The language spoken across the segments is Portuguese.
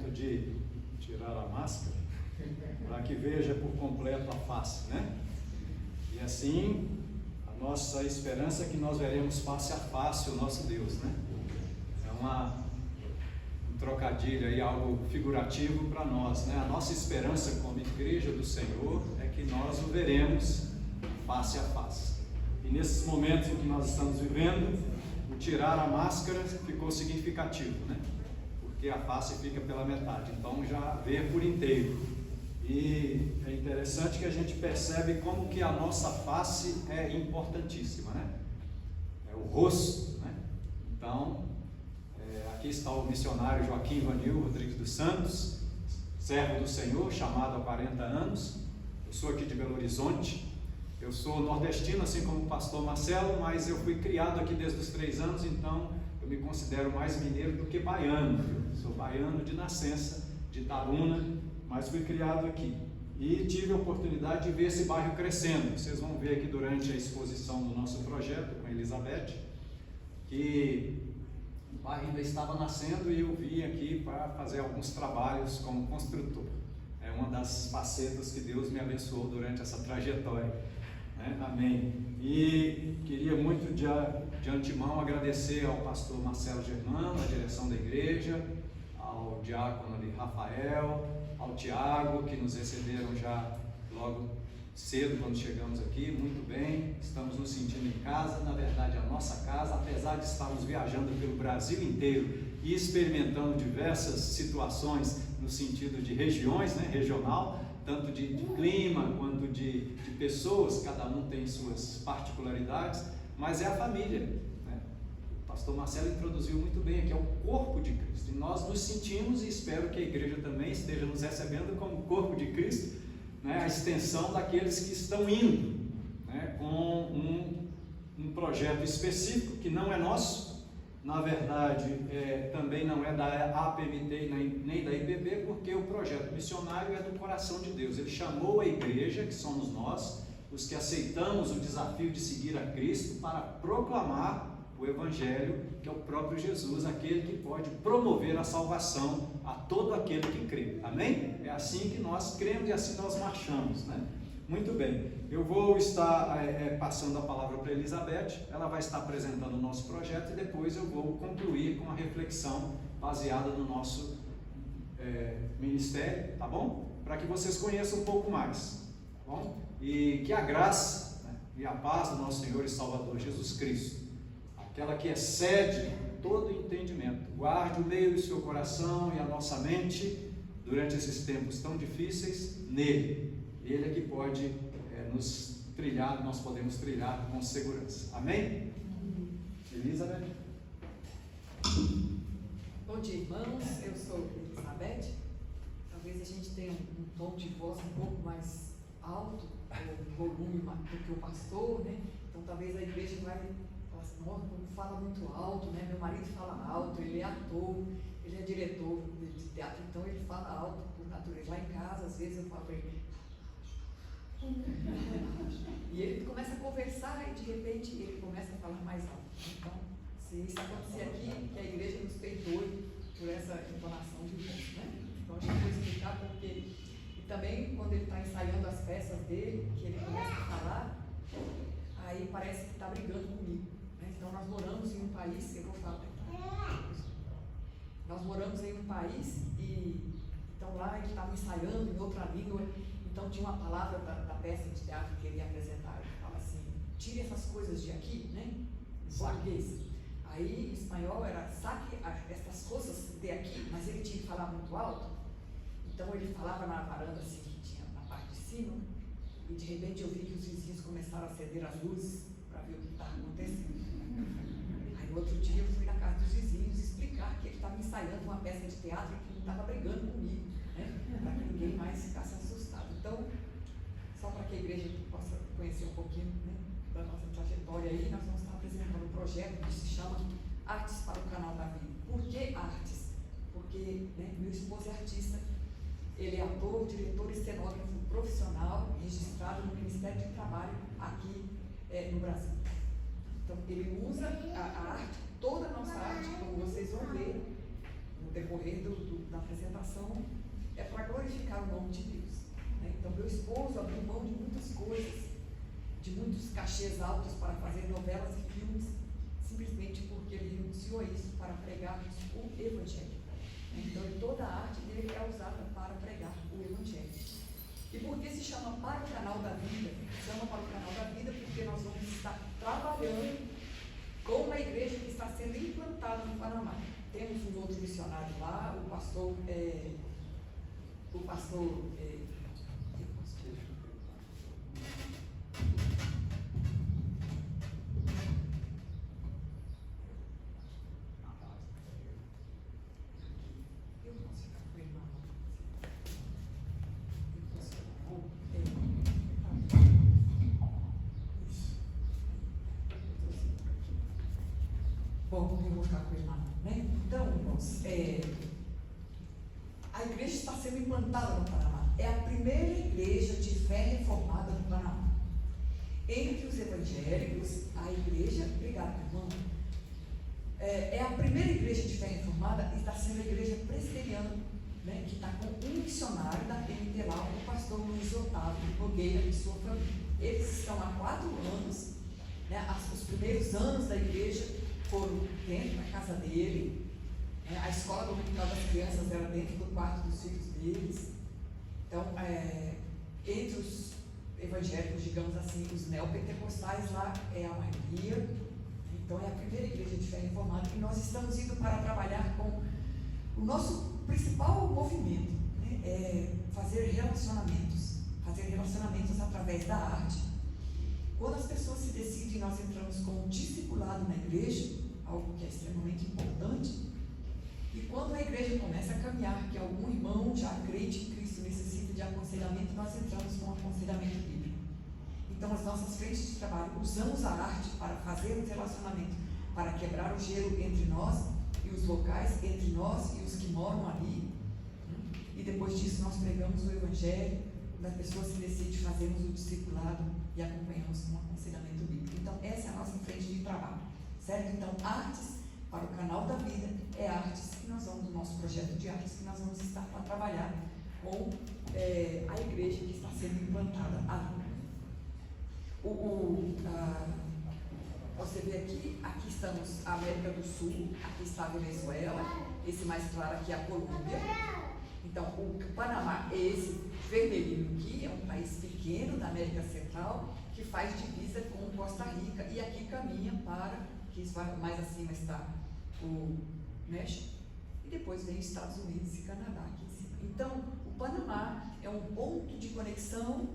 projeto de tirar a máscara, para que veja por completo a face, né? E assim, a nossa esperança é que nós veremos face a face o nosso Deus, né? É um trocadilho aí, algo figurativo para nós, né? A nossa esperança como igreja do Senhor é que nós o veremos face a face. E nesses momentos em que nós estamos vivendo, o tirar a máscara ficou significativo, né? Porque a face fica pela metade, então já vê por inteiro. E é interessante que a gente percebe como que a nossa face é importantíssima, né? É o rosto, né? Então, aqui está o missionário Joaquim Vanil Rodrigues dos Santos, servo do Senhor, chamado há 40 anos. Eu sou aqui de Belo Horizonte. Eu sou nordestino, assim como o pastor Marcelo, mas eu fui criado aqui desde os 3 anos, então eu me considero mais mineiro do que baiano. Eu sou baiano de nascença, de Itabuna, mas fui criado aqui. E tive a oportunidade de ver esse bairro crescendo. Vocês vão ver aqui durante a exposição do nosso projeto com a Elizabeth, que o bairro ainda estava nascendo e eu vim aqui para fazer alguns trabalhos como construtor. É uma das facetas que Deus me abençoou durante essa trajetória. Amém. E queria muito de antemão agradecer ao pastor Marcelo Germano, a direção da igreja, ao diácono ali Rafael, ao Tiago, que nos receberam já logo cedo quando chegamos aqui. Muito bem, estamos nos sentindo em casa, na verdade a nossa casa, apesar de estarmos viajando pelo Brasil inteiro e experimentando diversas situações no sentido de regiões, né, regional, tanto de clima quanto de pessoas, cada um tem suas particularidades, mas é a família, né? O pastor Marcelo introduziu muito bem aqui, é o corpo de Cristo, e nós nos sentimos, e espero que a igreja também esteja nos recebendo como corpo de Cristo, né? A extensão daqueles que estão indo, né? Com um projeto específico que não é nosso. Na verdade, também não é da APMT nem da IPB, porque o projeto missionário é do coração de Deus. Ele chamou a igreja, que somos nós, os que aceitamos o desafio de seguir a Cristo, para proclamar o Evangelho, que é o próprio Jesus, aquele que pode promover a salvação a todo aquele que crê. Amém? É assim que nós cremos e assim nós marchamos, né? Muito bem, eu vou estar passando a palavra para a Elizabeth, ela vai estar apresentando o nosso projeto e depois eu vou concluir com a reflexão baseada no nosso ministério, tá bom? Para que vocês conheçam um pouco mais, tá bom? E que a graça, né, e a paz do nosso Senhor e Salvador Jesus Cristo, aquela que excede todo entendimento, guarde o meio do seu coração e a nossa mente durante esses tempos tão difíceis nele. Ele é que pode nos trilhar, nós podemos trilhar com segurança. Amém? Elizabeth? Bom dia, irmãos. Eu sou Elizabeth. Talvez a gente tenha um tom de voz um pouco mais alto, o volume do que o pastor, né? Então talvez a igreja vai falar assim, nossa, fala muito alto, né? Meu marido fala alto, ele é ator, ele é diretor de teatro, então ele fala alto por natureza. Lá em casa, às vezes eu falo para ele, e ele começa a conversar e de repente ele começa a falar mais alto. Então, se isso acontecer aqui, que a igreja nos perdoe por essa entonação de voz, né? Então a gente vai explicar porque. E também quando ele está ensaiando as peças dele, que ele começa a falar, aí parece que está brigando comigo, né? Então nós moramos em um país, eu vou falar, nós moramos em um país e então lá ele estava ensaiando em outra língua. Então tinha uma palavra da peça de teatro que ele ia apresentar, ele fala assim, tire essas coisas de aqui, né? Em português. Aí em espanhol era, saque essas coisas de aqui, mas ele tinha que falar muito alto. Então ele falava na varanda assim, que tinha na parte de cima, e de repente eu vi que os vizinhos começaram a acender as luzes para ver o que estava acontecendo. Aí no outro dia eu fui na casa dos vizinhos explicar que ele estava ensaiando uma peça de teatro e que não estava brigando comigo, né? Para que ninguém mais ficasse assustado. Então, só para que a igreja possa conhecer um pouquinho, né, da nossa trajetória aí, nós vamos estar apresentando um projeto que se chama Artes para o Canal da Vida. Por que artes? Porque, né, meu esposo é artista, ele é ator, diretor e cenógrafo profissional registrado no Ministério do Trabalho aqui no Brasil. Então, ele usa a arte, toda a nossa arte, como vocês vão ver, no decorrer da apresentação, é para glorificar o nome de Deus. Né? Então, meu esposo abriu mão de muitas coisas, de muitos cachês altos para fazer novelas e filmes, simplesmente porque ele renunciou a isso para pregar o Evangelho. Então, toda a arte dele é usada para pregar o Evangelho. E por que se chama Para o Canal da Vida? Chama Para o Canal da Vida porque nós vamos estar trabalhando com uma igreja que está sendo implantada no Panamá. Temos um outro missionário lá, o pastor Bom, eu vou ficar com ele lá, né? Então, irmãos, a igreja está sendo implantada no Panamá. É a primeira igreja de fé reformada no Panamá. Entre os evangélicos, a igreja, obrigado, irmão, é a primeira igreja de fé reformada e está sendo a igreja presbiteriana, né? Que está com um missionário da PMT lá, o pastor Luiz Otávio Nogueira e sua família. Eles estão há 4 anos, né? Os primeiros anos da igreja foram dentro da casa dele, a escola dominical das crianças era dentro do quarto dos filhos deles. Então, entre os evangélicos, digamos assim, os neopentecostais lá é a maioria. Então, é a primeira igreja de fé reformada e nós estamos indo para trabalhar com o nosso principal movimento, né? É fazer relacionamentos através da arte. Quando as pessoas se decidem, nós entramos com um discipulado na igreja, algo que é extremamente importante. E quando a igreja começa a caminhar, que algum irmão já crente em Cristo necessita de aconselhamento, nós entramos com aconselhamento bíblico. Então, as nossas frentes de trabalho, usamos a arte para fazer um relacionamento, para quebrar o gelo entre nós e os locais, entre nós e os que moram ali. E depois disso, nós pregamos o Evangelho, das pessoas se decidem, fazemos o discipulado e acompanhamos com um aconselhamento bíblico. Então, essa é a nossa frente de trabalho, certo? Então, artes para o canal da vida é artes que nós vamos, o nosso projeto de artes que nós vamos estar para trabalhar com a igreja que está sendo implantada ali. Você vê aqui estamos a América do Sul, aqui está a Venezuela, esse mais claro aqui é a Colômbia. Então, o Panamá, esse vermelhinho aqui, é um país pequeno da América Central, que faz divisa com Costa Rica, e aqui caminha para, que mais acima está o México, e depois vem Estados Unidos e Canadá aqui em cima. Então, o Panamá é um ponto de conexão,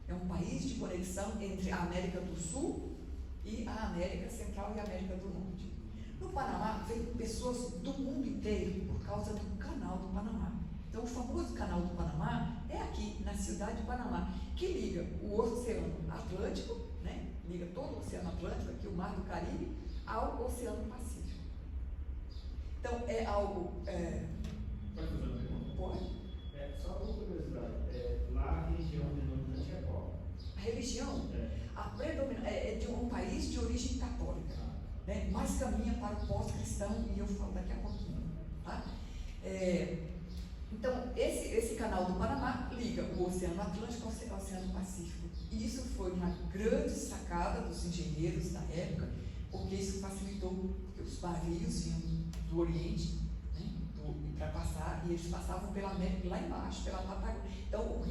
é um país de conexão entre a América do Sul e a América Central e a América do Norte. No Panamá, vem pessoas do mundo inteiro por causa do Canal do Panamá. Então, o famoso Canal do Panamá é aqui, na cidade de Panamá, que liga o Oceano Atlântico, né? Liga todo o Oceano Atlântico, aqui o Mar do Caribe, ao Oceano Pacífico. Então, é algo... Pode fazer uma pergunta? Pode. Só uma curiosidade, lá a religião predominante é qual? A religião é de um país de origem católica, né? Mas caminha para o pós-cristão, e eu falo daqui a pouquinho, tá? Então, esse canal do Panamá liga o Oceano Atlântico ao Oceano Pacífico. E isso foi uma grande sacada dos engenheiros da época, porque isso facilitou, porque os navios vinham do Oriente, né, para passar, e eles passavam pela América lá embaixo, pela Patagônia. Então, o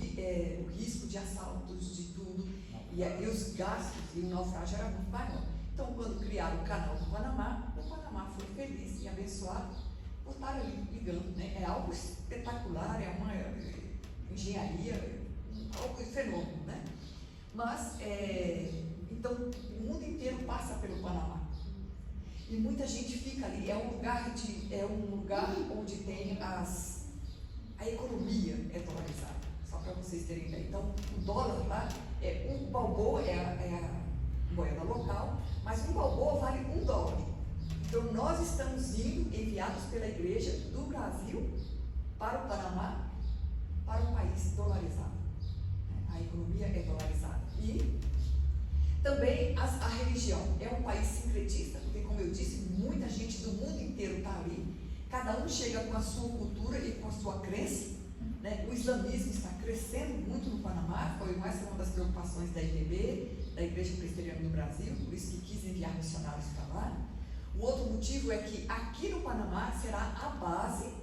risco de assaltos, de tudo, e os gastos e o naufrágio era muito maior. Então, quando criaram o canal do Panamá, o Panamá foi feliz e abençoado por estar ali ligando, né? É algo espetacular, é uma engenharia, algo fenômeno, né? Mas, então, o mundo inteiro passa pelo Panamá. E muita gente fica ali, é um lugar onde tem a economia dolarizada, só para vocês terem ideia. Então, o dólar lá, um balboa é a moeda local, mas um balboa vale $1. Então, nós estamos indo, enviados pela igreja do Brasil para o Panamá, para um país dolarizado. A economia é dolarizada. E também a religião é um país sincretista, porque, como eu disse, muita gente do mundo inteiro está ali. Cada um chega com a sua cultura e com a sua crença, né? O islamismo está crescendo muito no Panamá, foi mais uma das preocupações da IPB, da Igreja Presbiteriana do Brasil, por isso que quis enviar missionários para lá. O outro motivo é que aqui no Panamá será a base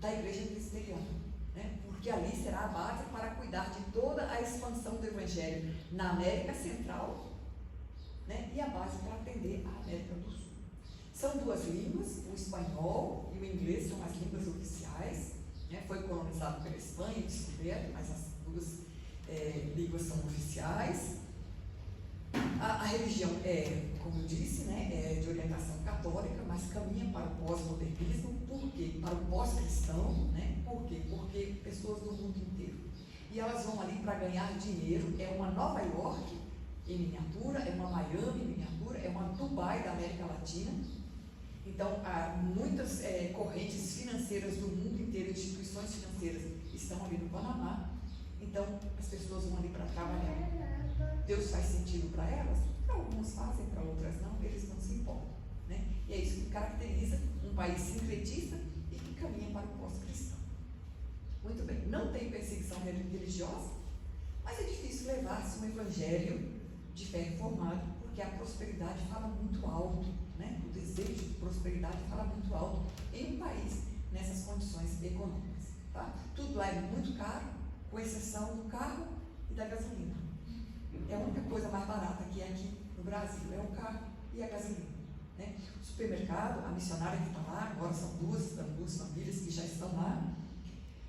da Igreja Presbiteriana, né? Porque ali será a base para cuidar de toda a expansão do Evangelho na América Central, né? E a base para atender a América do Sul. São duas línguas, o espanhol e o inglês são as línguas oficiais, né? Foi colonizado pela Espanha e descoberto, mas as duas línguas são oficiais. A religião como eu disse, né, é de orientação católica, mas caminha para o pós-modernismo. Por quê? Para o pós-cristão, né? Por quê? Porque pessoas do mundo inteiro. E elas vão ali para ganhar dinheiro. É uma Nova York em miniatura, é uma Miami em miniatura, é uma Dubai da América Latina. Então, há muitas correntes financeiras do mundo inteiro, instituições financeiras estão ali no Panamá. Então, as pessoas vão ali para trabalhar. Deus faz sentido para elas? Para algumas fazem, para outras não, eles não se importam, né? E é isso que caracteriza um país sincretista e que caminha para o pós-cristão. Muito bem, não tem perseguição religiosa, mas é difícil levar-se um evangelho de fé reformado, porque a prosperidade fala muito alto, né? O desejo de prosperidade fala muito alto em um país nessas condições econômicas, tá? Tudo lá é muito caro, com exceção do carro e da gasolina. É a única coisa mais barata que é aqui no Brasil, é o carro e a gasolina, né? O supermercado, a missionária que está lá, agora são duas famílias que já estão lá,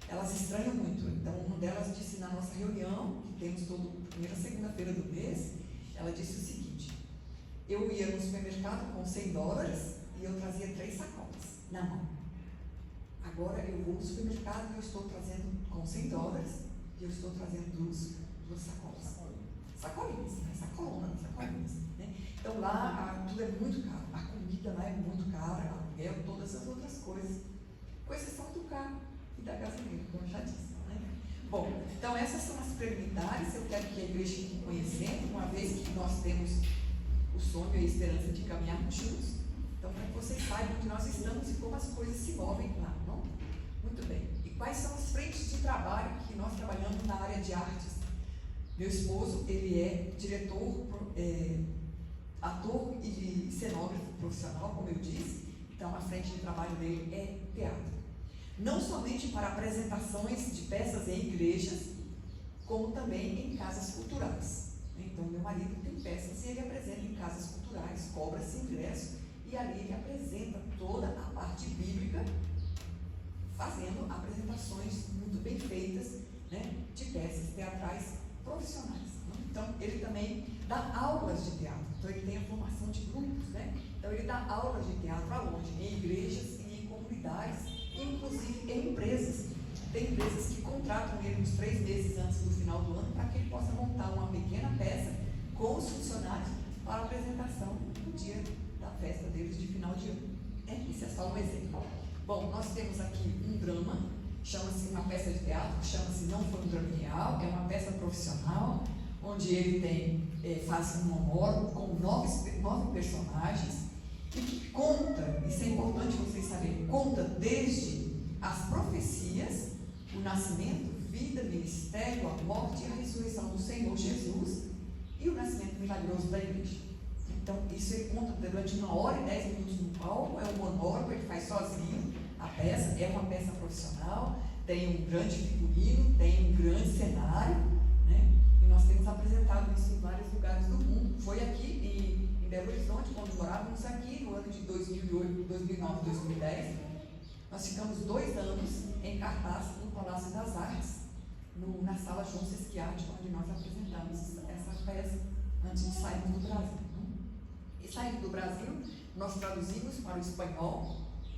elas estranham muito. Então, uma delas disse na nossa reunião, que temos toda primeira segunda-feira do mês, ela disse o seguinte: eu ia no supermercado com $100 e eu trazia 3 sacolas na mão. Agora eu vou no supermercado e eu estou trazendo com $100 e eu estou trazendo duas sacolas. Sacolinhas, né? Sacolinhas, né? Então lá tudo é muito caro, a comida lá é muito cara, aluguel, todas as outras coisas, com exceção do carro e da gasolina, como eu já disse, né? Bom, então essas são as preliminares. Eu quero que a igreja fique conhecendo, uma vez que nós temos o sonho e a esperança de caminharmos juntos. Então, para que vocês saibam onde nós estamos e como as coisas se movem lá, não? Muito bem. E quais são as frentes de trabalho que nós trabalhamos na área de artes? Meu esposo, ele é diretor, ator e cenógrafo profissional, como eu disse. Então, a frente de trabalho dele é teatro. Não somente para apresentações de peças em igrejas, como também em casas culturais. Então, meu marido tem peças e ele apresenta em casas culturais, cobra-se ingresso, e ali ele apresenta toda a parte bíblica, fazendo apresentações muito bem feitas, né, de peças teatrais profissionais, né? Então, ele também dá aulas de teatro. Então, ele tem a formação de grupos, né? Então, ele dá aulas de teatro aonde? Em igrejas e em comunidades, inclusive em empresas. Tem empresas que contratam ele uns 3 meses antes do final do ano para que ele possa montar uma pequena peça com os funcionários para a apresentação no dia da festa deles de final de ano. Isso é só um exemplo. Bom, nós temos aqui um drama, chama-se uma peça de teatro, chama-se Não Foi um Drama Real, é uma peça profissional, onde ele faz um monólogo com 9 personagens, e que conta, isso é importante vocês saberem, conta desde as profecias, o nascimento, vida, ministério, a morte e a ressurreição do Senhor Jesus e o nascimento milagroso da igreja. Então, isso ele conta durante 1 hora e 10 minutos no palco, é um monólogo, ele faz sozinho a peça, é uma peça profissional, tem um grande figurino, tem um grande cenário, né? E nós temos apresentado isso em vários lugares do mundo. Foi aqui em Belo Horizonte, quando morávamos aqui, no ano de 2008, 2009, 2010. Nós ficamos 2 anos em cartaz no Palácio das Artes, na sala João Sesquiarte, onde nós apresentamos essa peça antes de sairmos do Brasil. E saindo do Brasil, nós traduzimos para o espanhol.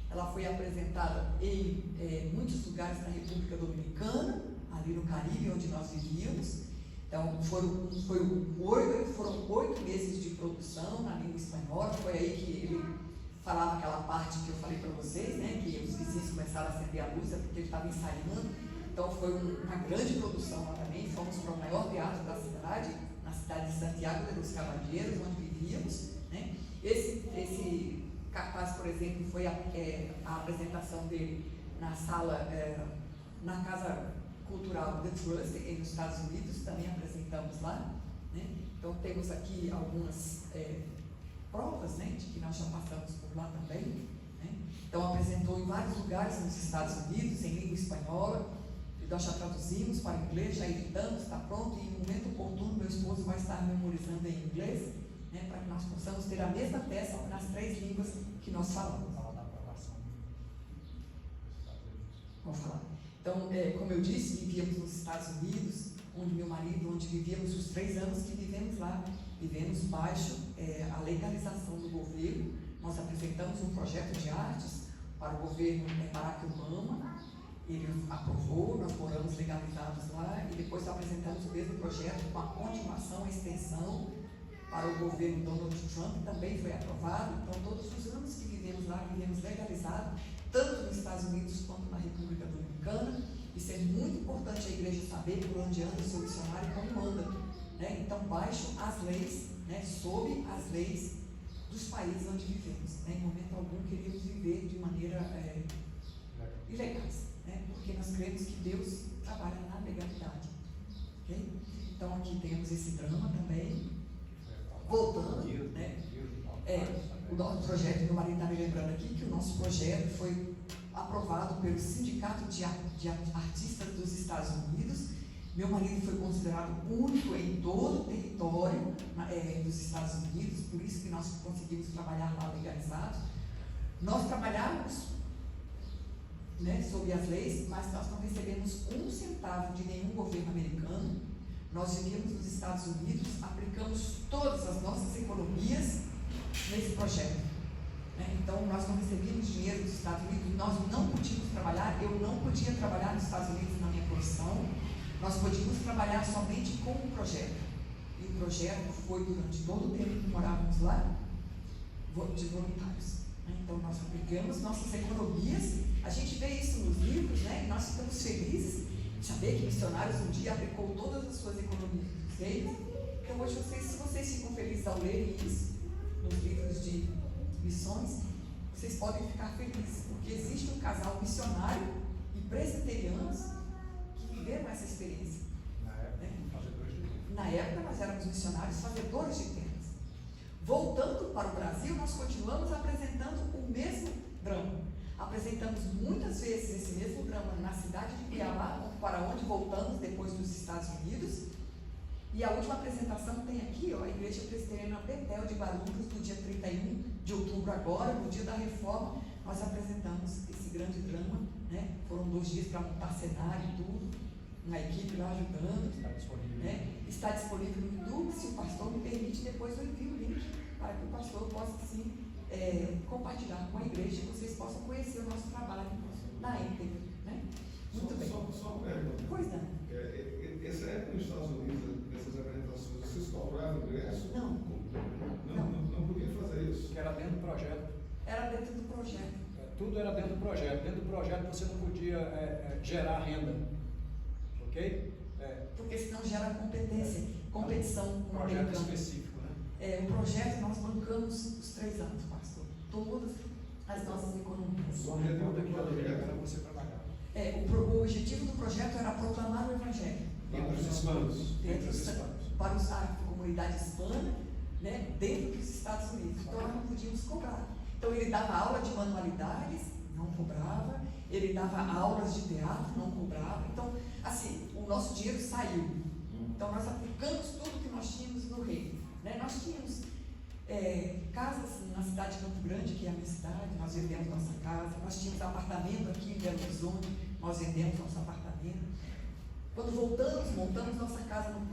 Ela foi apresentada em muitos lugares da República Dominicana, ali no Caribe, onde nós vivíamos. Então, foram 8 meses de produção na língua espanhola. Foi aí que ele falava aquela parte que eu falei para vocês, né, que os vizinhos começaram a acender a luz, porque ele estava ensaiando. Então, foi uma grande produção lá também. Fomos para o maior teatro da cidade, na cidade de Santiago de los Caballeros, onde vivíamos, né. Esse cartaz, por exemplo, foi a apresentação dele na sala, na Casa Cultural The Trust, nos Estados Unidos, também apresentamos lá, né? Então temos aqui algumas provas, né, de que nós já passamos por lá também, né? Então apresentou em vários lugares nos Estados Unidos, em língua espanhola, e nós já traduzimos para o inglês, já editamos, está pronto, e em um momento oportuno meu esposo vai estar memorizando em inglês, né, para que nós possamos ter a mesma peça nas 3 línguas que nós falamos. Vamos falar. Então, como eu disse, vivíamos nos Estados Unidos, onde meu marido, onde vivíamos os 3 anos que vivemos lá, vivemos baixo a legalização do governo. Nós apresentamos um projeto de artes para o governo Barack Obama, ele aprovou, nós moramos legalizados lá, e depois apresentamos o mesmo projeto com a continuação, a extensão para o governo Donald Trump, também foi aprovado. Então, todos os anos que vivemos lá, vivemos legalizados, tanto nos Estados Unidos quanto na República Dominicana. Isso é muito importante a igreja saber por onde anda o seu missionário e como anda, né? Então, baixo as leis, né? Sob as leis dos países onde vivemos, né? Em momento algum queríamos viver de maneira ilegais, né? Porque nós cremos que Deus trabalha na legalidade, okay? Então, aqui temos esse drama também. Voltando, né? O nosso projeto, meu marido está me lembrando aqui que o nosso projeto foi aprovado pelo Sindicato de Artistas dos Estados Unidos. Meu marido foi considerado único em todo o território dos Estados Unidos, por isso que nós conseguimos trabalhar lá legalizados. Nós trabalhamos, né, sob as leis, mas nós não recebemos 1 centavo de nenhum governo americano. Nós vivíamos nos Estados Unidos, aplicamos todas as nossas economias nesse projeto, né? Então, nós não recebíamos dinheiro dos Estados Unidos, nós não podíamos trabalhar, eu não podia trabalhar nos Estados Unidos na minha profissão, nós podíamos trabalhar somente com o projeto. E o projeto foi, durante todo o tempo que morávamos lá, de voluntários, né? Então, nós aplicamos nossas economias, a gente vê isso nos livros, né? E nós ficamos felizes de saber que missionários um dia aplicou todas as suas economias dos reis. Então, hoje, se vocês ficam felizes ao lerem isso nos livros de missões, vocês podem ficar felizes, porque existe um casal missionário e presbiterianos que viveram essa experiência. Na época, nós éramos missionários fazedores de terras. Voltando para o Brasil, nós continuamos apresentando o mesmo drama. Apresentamos muitas vezes esse mesmo drama na cidade de Cuiabá, para onde voltamos depois dos Estados Unidos. E a última apresentação tem aqui, ó, a Igreja Presbiteriana Betel de Guarulhos, no dia 31 de outubro agora, no dia da reforma, nós apresentamos esse grande drama, né? Foram 2 dias para montar cenário e tudo, uma equipe lá ajudando. Está disponível, né? Está disponível no YouTube. Se o pastor me permite, depois eu envio o link para que o pastor possa sim compartilhar com a igreja e vocês possam conhecer o nosso trabalho na íntegra, né? Muito bem. Só uma pergunta. Pois não. Essa época nos Estados Unidos, nessas apresentações, vocês cobravam ingresso? Não. Não podia fazer isso. Era dentro do projeto. Era dentro do projeto. Tudo era dentro do projeto. Dentro do projeto você não podia gerar renda. Ok? Porque senão gera competição com o projeto americano. específico, né? O projeto nós bancamos os 3 anos, pastor. Todas as nossas economias. O objetivo daquele projeto era você trabalhar. O objetivo do projeto era proclamar o Evangelho. Entre os hispanos. Para a comunidade hispana, né, dentro dos Estados Unidos. Então nós não podíamos cobrar. Então ele dava aula de manualidades, não cobrava. Ele dava aulas de teatro, não cobrava. Então, assim, o nosso dinheiro saiu. Então nós aplicamos tudo que nós tínhamos no reino, né? Nós tínhamos casas na cidade de Campo Grande, que é a minha cidade, nós vendemos nossa casa. Nós tínhamos apartamento aqui em Belo Horizonte, nós vendemos nosso apartamento. Quando voltamos, montamos nossa casa no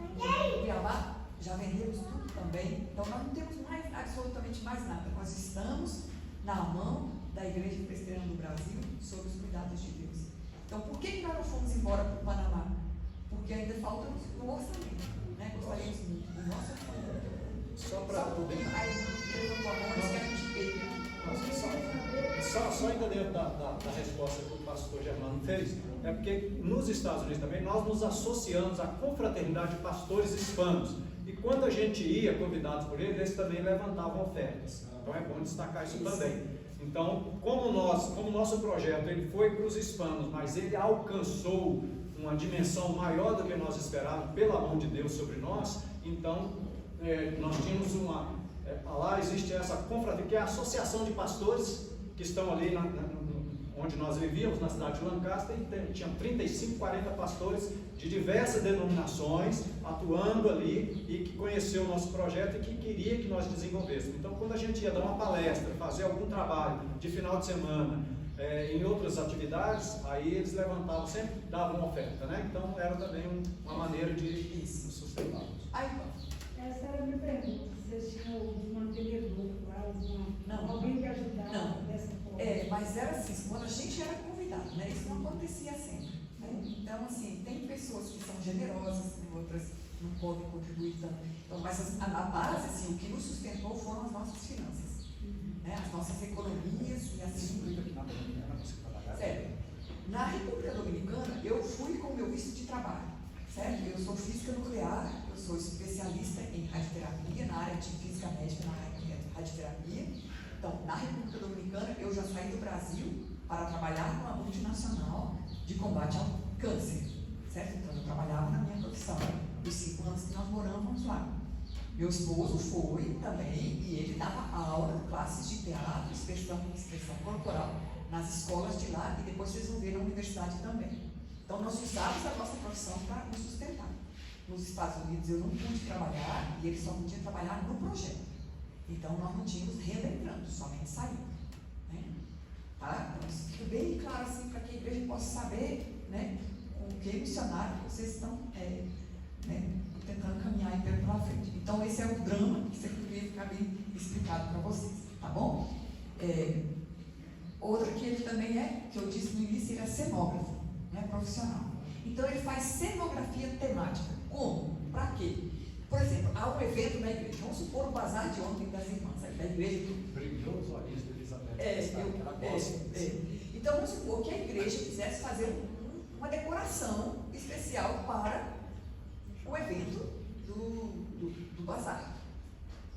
Cuiabá, já vendemos tudo também. Então nós não temos absolutamente mais nada. Nós estamos na mão da Igreja Presbiteriana do Brasil, sob os cuidados de Deus. Então, por que nós não fomos embora para o Panamá? Porque ainda falta no orçamento, né? Gostaríamos muito do nosso orçamento. Só para poder. Aí, levando a mão antes que a gente pegue. Só ainda dentro da resposta que o pastor Germano fez, é porque nos Estados Unidos também nós nos associamos à confraternidade de pastores hispanos. E quando a gente ia, convidados por eles também levantavam ofertas. Então é bom destacar isso também. Então, como o nosso projeto ele foi para os hispanos, mas ele alcançou uma dimensão maior do que nós esperávamos, pela mão de Deus sobre nós, então nós tínhamos lá existe essa confraternia, que é a associação de pastores que estão ali onde nós vivíamos, na cidade de Lancaster, e tinha 35, 40 pastores de diversas denominações atuando ali e que conheceu o nosso projeto e que queria que nós desenvolvêssemos. Então, quando a gente ia dar uma palestra, fazer algum trabalho de final de semana, em outras atividades, aí eles levantavam, sempre davam uma oferta, né? Então, era também uma maneira de sustentá-los. Essa era a minha pergunta. Vocês tinham algum mantenedor lá, alguém que ajudava dessa forma? Mas era assim, quando a gente era convidado, né? Isso não acontecia sempre. Né? Então, assim, tem pessoas que são generosas, outras não podem contribuir tanto. Então, mas a base, assim, o que nos sustentou foram as nossas finanças, né? As nossas economias e assim. Sério. Na República Dominicana, eu fui com o meu visto de trabalho, certo? Eu sou física nuclear, eu sou especialista em radioterapia, na área de física médica, na área de radioterapia. Então, na República Dominicana, eu já saí do Brasil para trabalhar com a multinacional de combate ao câncer, certo? Então, eu trabalhava na minha profissão, os 5 anos que nós moramos lá. Meu esposo foi também, e ele dava aula, classes de teatro, expressão corporal, nas escolas de lá, e depois resolveu na universidade também. Então, nós usávamos a nossa profissão para nos sustentar. Nos Estados Unidos eu não pude trabalhar, e ele só podia trabalhar no projeto. Então, nós não tínhamos renda entrando, somente saindo. Né? Tá? Então, isso fica bem claro assim, para que a igreja possa saber, né, com que missionário vocês estão tentando caminhar aí pela frente. Então, esse é o drama que você queria ficar bem explicado para vocês. Tá bom? Outra que ele também que eu disse no início, ele é cenógrafo, né, profissional. Então, ele faz cenografia temática. Como? Para quê? Por exemplo, há um evento na igreja, vamos supor o bazar de ontem das irmãs, da igreja. Brilhou os olhos de Elizabeth. Então, vamos supor que a igreja quisesse fazer uma decoração especial para o evento do bazar.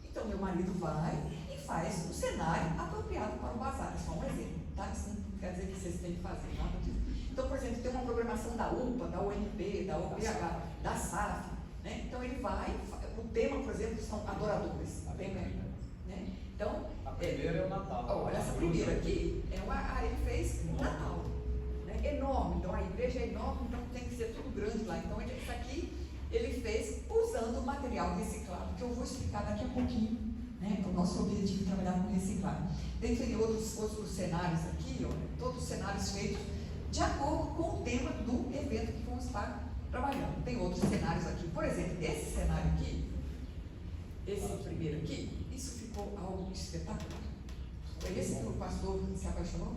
Então, meu marido vai e faz um cenário apropriado para o bazar. É só um exemplo, tá? Isso não quer dizer que vocês têm que fazer nada disso. Então, por exemplo, tem uma programação da UPA, da UNP, da OPH, da SAF, né? Então, ele vai, o tema, por exemplo, são adoradores. Né? Então, a primeira é o Natal. Olha, essa primeira aqui, ele fez um Natal, né? Enorme. Então, a igreja é enorme, então tem que ser tudo grande lá. Então, isso aqui ele fez usando material reciclado, que eu vou explicar daqui a pouquinho, né? O nosso objetivo é trabalhar com reciclagem. Dentre outros cenários aqui, olha, todos os cenários feitos de acordo com o tema do evento que vamos estar trabalhando. Tem outros cenários aqui. Por exemplo, esse cenário aqui, esse primeiro aqui, isso ficou algo espetacular. Foi esse que o pastor se apaixonou?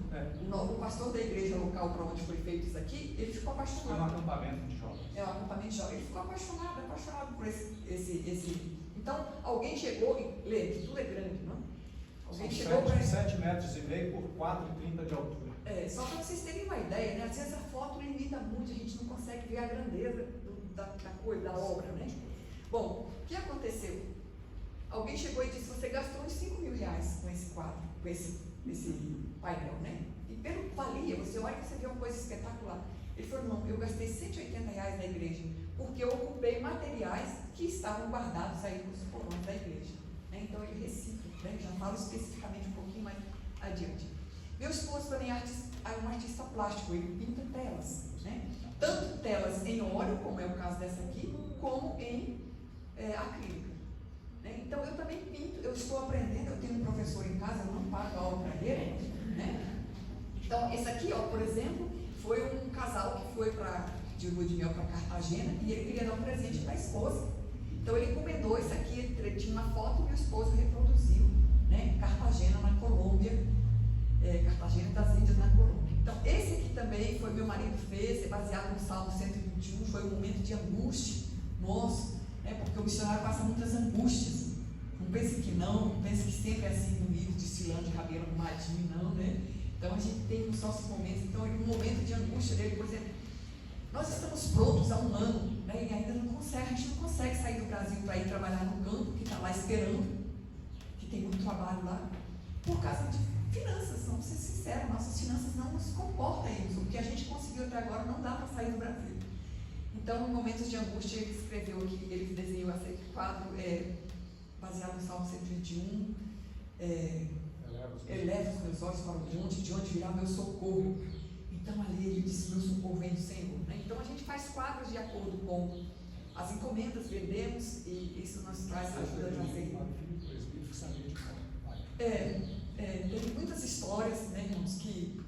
O pastor da igreja local para onde foi feito isso aqui, ele ficou apaixonado. Foi um acampamento de jovens. Um acampamento de jovens. Ele ficou apaixonado por esse. Então, alguém chegou, e lê, tudo é grande, não? Alguém chegou para 7,5 metros por 4,30 de altura. Só para vocês terem uma ideia, né? Às vezes a foto limita muito, a gente não consegue ver a grandeza da coisa, da obra, né? Bom, o que aconteceu? Alguém chegou e disse: você gastou uns 5 mil reais com esse quadro, com esse painel, né? E pelo que valia, você olha e você vê uma coisa espetacular. Ele falou: não, eu gastei 180 reais na igreja, porque eu ocupei materiais que estavam guardados aí nos porões da igreja. Né? Então ele recicla, né? Já falo especificamente um pouquinho mais adiante. Meu esposo também é um artista plástico, ele pinta telas, né? Tanto telas em óleo, como é o caso dessa aqui, como em acrílica. Né? Então eu também pinto, eu estou aprendendo, eu tenho um professor em casa, eu não pago a aula para ele, né? Então esse aqui, ó, por exemplo, foi um casal que foi de lua de mel para Cartagena e ele queria dar um presente para a esposa. Então ele encomendou isso aqui, tinha uma foto e meu esposo reproduziu, né? Cartagena na Colômbia, Cartagena das Índias na Colômbia. Então esse aqui também foi meu marido fez, é baseado no Salmo 121, foi um momento de angústia nosso, né? Porque o missionário passa muitas angústias. Não pense que não pense que sempre é assim no livro, desfilando de cabelo arrumadinho, não, né? Então a gente tem os nossos momentos. Então, um momento de angústia dele, por exemplo, nós estamos prontos há um ano né? E ainda não consegue, a gente não consegue sair do Brasil para ir trabalhar no campo, que está lá esperando, que tem muito trabalho lá, por causa de finanças. Vamos ser sinceros, nossas finanças não nos comportam isso. O que a gente conseguiu até agora não dá para sair do Brasil. Então, em momentos de angústia, ele escreveu aqui, ele desenhou esse quadro baseado no Salmo 121. Eleva os meus olhos para o monte, de onde virá meu socorro. Então ali ele disse, meu socorro vem do Senhor, né? Então a gente faz quadros de acordo com as encomendas, vendemos, e isso nos traz ajuda a fazer. Tem muitas histórias, né, irmãos, que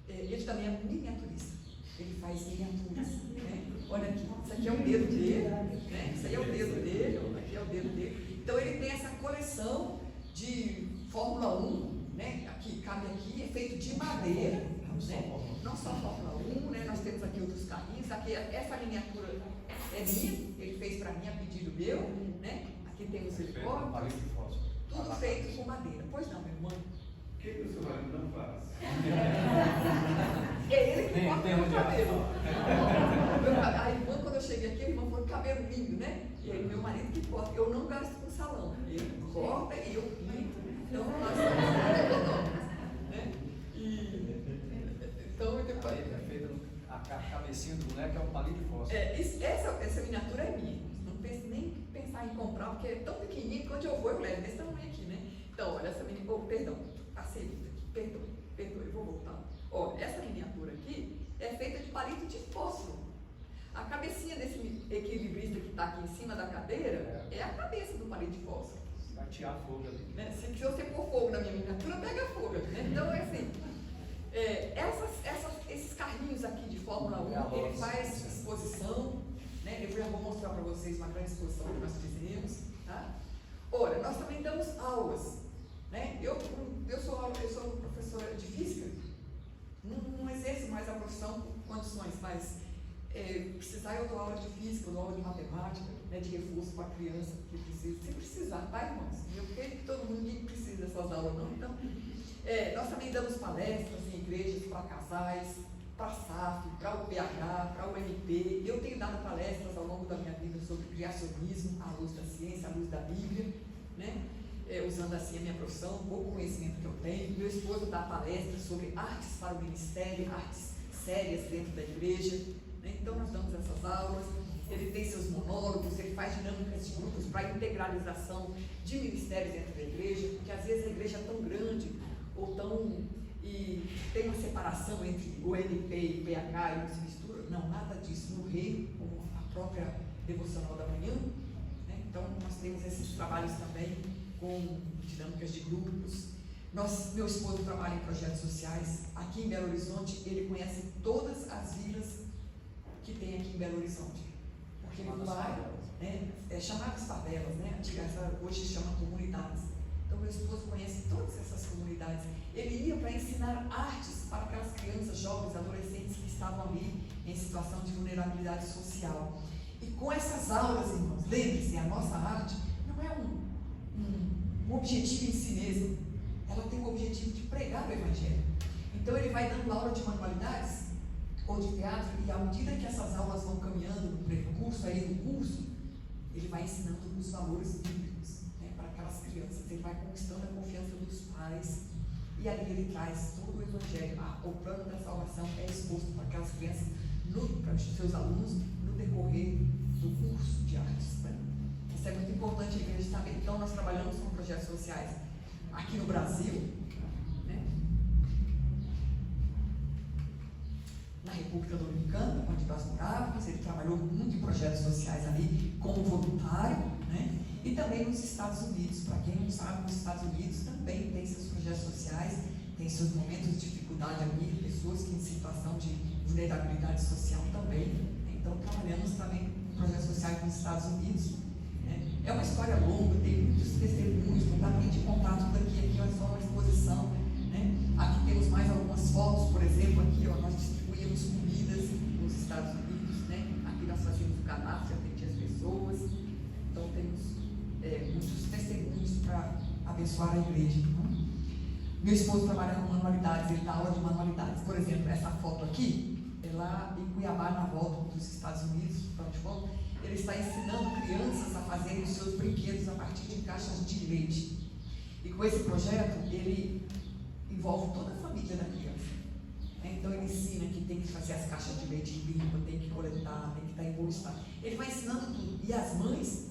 ele também é miniaturista. Ele faz miniaturas, né? Olha aqui, isso aqui é o dedo dele, né? Isso aí é o dedo dele, aqui é o dedo dele. Então ele tem essa coleção de Fórmula 1, né? Aqui, cabe aqui, é feito de madeira, né? Não só Fórmula 1, né? Nós temos aqui outros carrinhos. Aqui, essa miniatura é minha, ele fez para mim a pedido meu, né? Aqui tem os helicópteros, tudo feito com madeira. Pois não, meu irmão? O que o seu marido não faz? É ele que corta o meu cabelo. A irmã, quando eu cheguei aqui, a irmã falou cabelo lindo, né? E aí, meu marido que corta. Eu não gasto com salão. Ele corta e eu pinto. Então, nós somos econômicos, né? Então, depois... A cabecinha do boneco é um palito de fósforo. Essa miniatura é minha. Não pense nem pensar em comprar, porque é tão pequenininha que onde eu vou eu levo desse tamanho aqui, né? Então, olha, essa miniatura... Oh, perdão, passei aqui. Perdoe, eu vou voltar. Ó, essa miniatura aqui é feita de palito de fósforo. A cabecinha desse equilibrista que está aqui em cima da cadeira é a cabeça do palito de fósforo. Vai tirar fogo ali. Né? Se você pôr fogo na minha miniatura, pega fogo. Né? Então, é assim, esses carrinhos aqui de Fórmula 1, ele faz exposição, né? Eu já vou mostrar para vocês uma grande exposição que nós fizemos. Tá? Ora, nós também damos aulas. Né? Eu sou professora de física, não exerço mais a profissão por condições, mas precisar eu dou aula de física, eu dou aula de matemática, né, de reforço para a criança que precisa, se precisar, tá, irmãos? Eu creio que todo mundo ninguém precisa dessas aulas não, então nós também damos palestras em igrejas para casais, para a SAF, para o PH, para o MP. Eu tenho dado palestras ao longo da minha vida sobre criacionismo, à luz da ciência, à luz da Bíblia, né? Usando assim a minha profissão, um pouco conhecimento que eu tenho. Meu esposo dá palestras sobre artes para o ministério, artes sérias dentro da igreja, né? Então nós damos essas aulas. Ele tem seus monólogos, ele faz dinâmicas de grupos para integralização de ministérios dentro da igreja, porque às vezes a igreja é tão grande e tem uma separação entre o NP e o PH e não se mistura. Não, nada disso. No reino, como a própria devocional da manhã, né? Então nós temos esses trabalhos também com dinâmicas de grupos. Meu esposo trabalha em projetos sociais. Aqui em Belo Horizonte, ele conhece todas as vilas que tem aqui em Belo Horizonte. Porque ele vai, né, chamadas favelas, né? Hoje se chama comunidades. Então, meu esposo conhece todas essas comunidades. Ele ia para ensinar artes para aquelas crianças, jovens, adolescentes que estavam ali em situação de vulnerabilidade social. E com essas aulas, irmãos, lembre-se, a nossa arte não é um objetivo em si mesmo. Ela tem o objetivo de pregar o Evangelho. Então, ele vai dando aula de manualidades ou de teatro, e à medida que essas aulas vão caminhando no percurso, aí no curso, ele vai ensinando os valores bíblicos, né, para aquelas crianças. Ele vai conquistando a confiança dos pais, e ali ele traz todo o Evangelho. O plano da salvação é exposto para aquelas crianças, para os seus alunos, no decorrer do curso de artes. Né? Isso é muito importante a igreja saber. Então, nós trabalhamos com projetos sociais aqui no Brasil, né? Na República Dominicana, onde nós morávamos. Ele trabalhou muito em projetos sociais ali como voluntário, né? E também nos Estados Unidos. Para quem não sabe, nos Estados Unidos também tem seus projetos sociais, tem seus momentos de dificuldade ali, pessoas que em situação de vulnerabilidade social também. Então, trabalhamos também em projetos sociais nos Estados Unidos. Né? É uma história longa, tem muitos testemunhos, não dá nem de contar tudo aqui é só uma exposição. Né? Aqui temos mais algumas fotos, por exemplo, aqui ó, nós distribuímos comidas nos Estados Unidos, né? Aqui nós fazíamos o cadastro, atendia as pessoas. Então temos muitos testemunhos para abençoar a igreja. Meu esposo trabalha com manualidades, ele dá aula de manualidades. Por exemplo, essa foto aqui lá em Cuiabá, na volta dos Estados Unidos, ele está ensinando crianças a fazerem os seus brinquedos a partir de caixas de leite. E com esse projeto, ele envolve toda a família da criança. Então ele ensina que tem que fazer as caixas de leite limpa, tem que coletar, tem que estar em bom estado. Ele vai ensinando tudo. E as mães,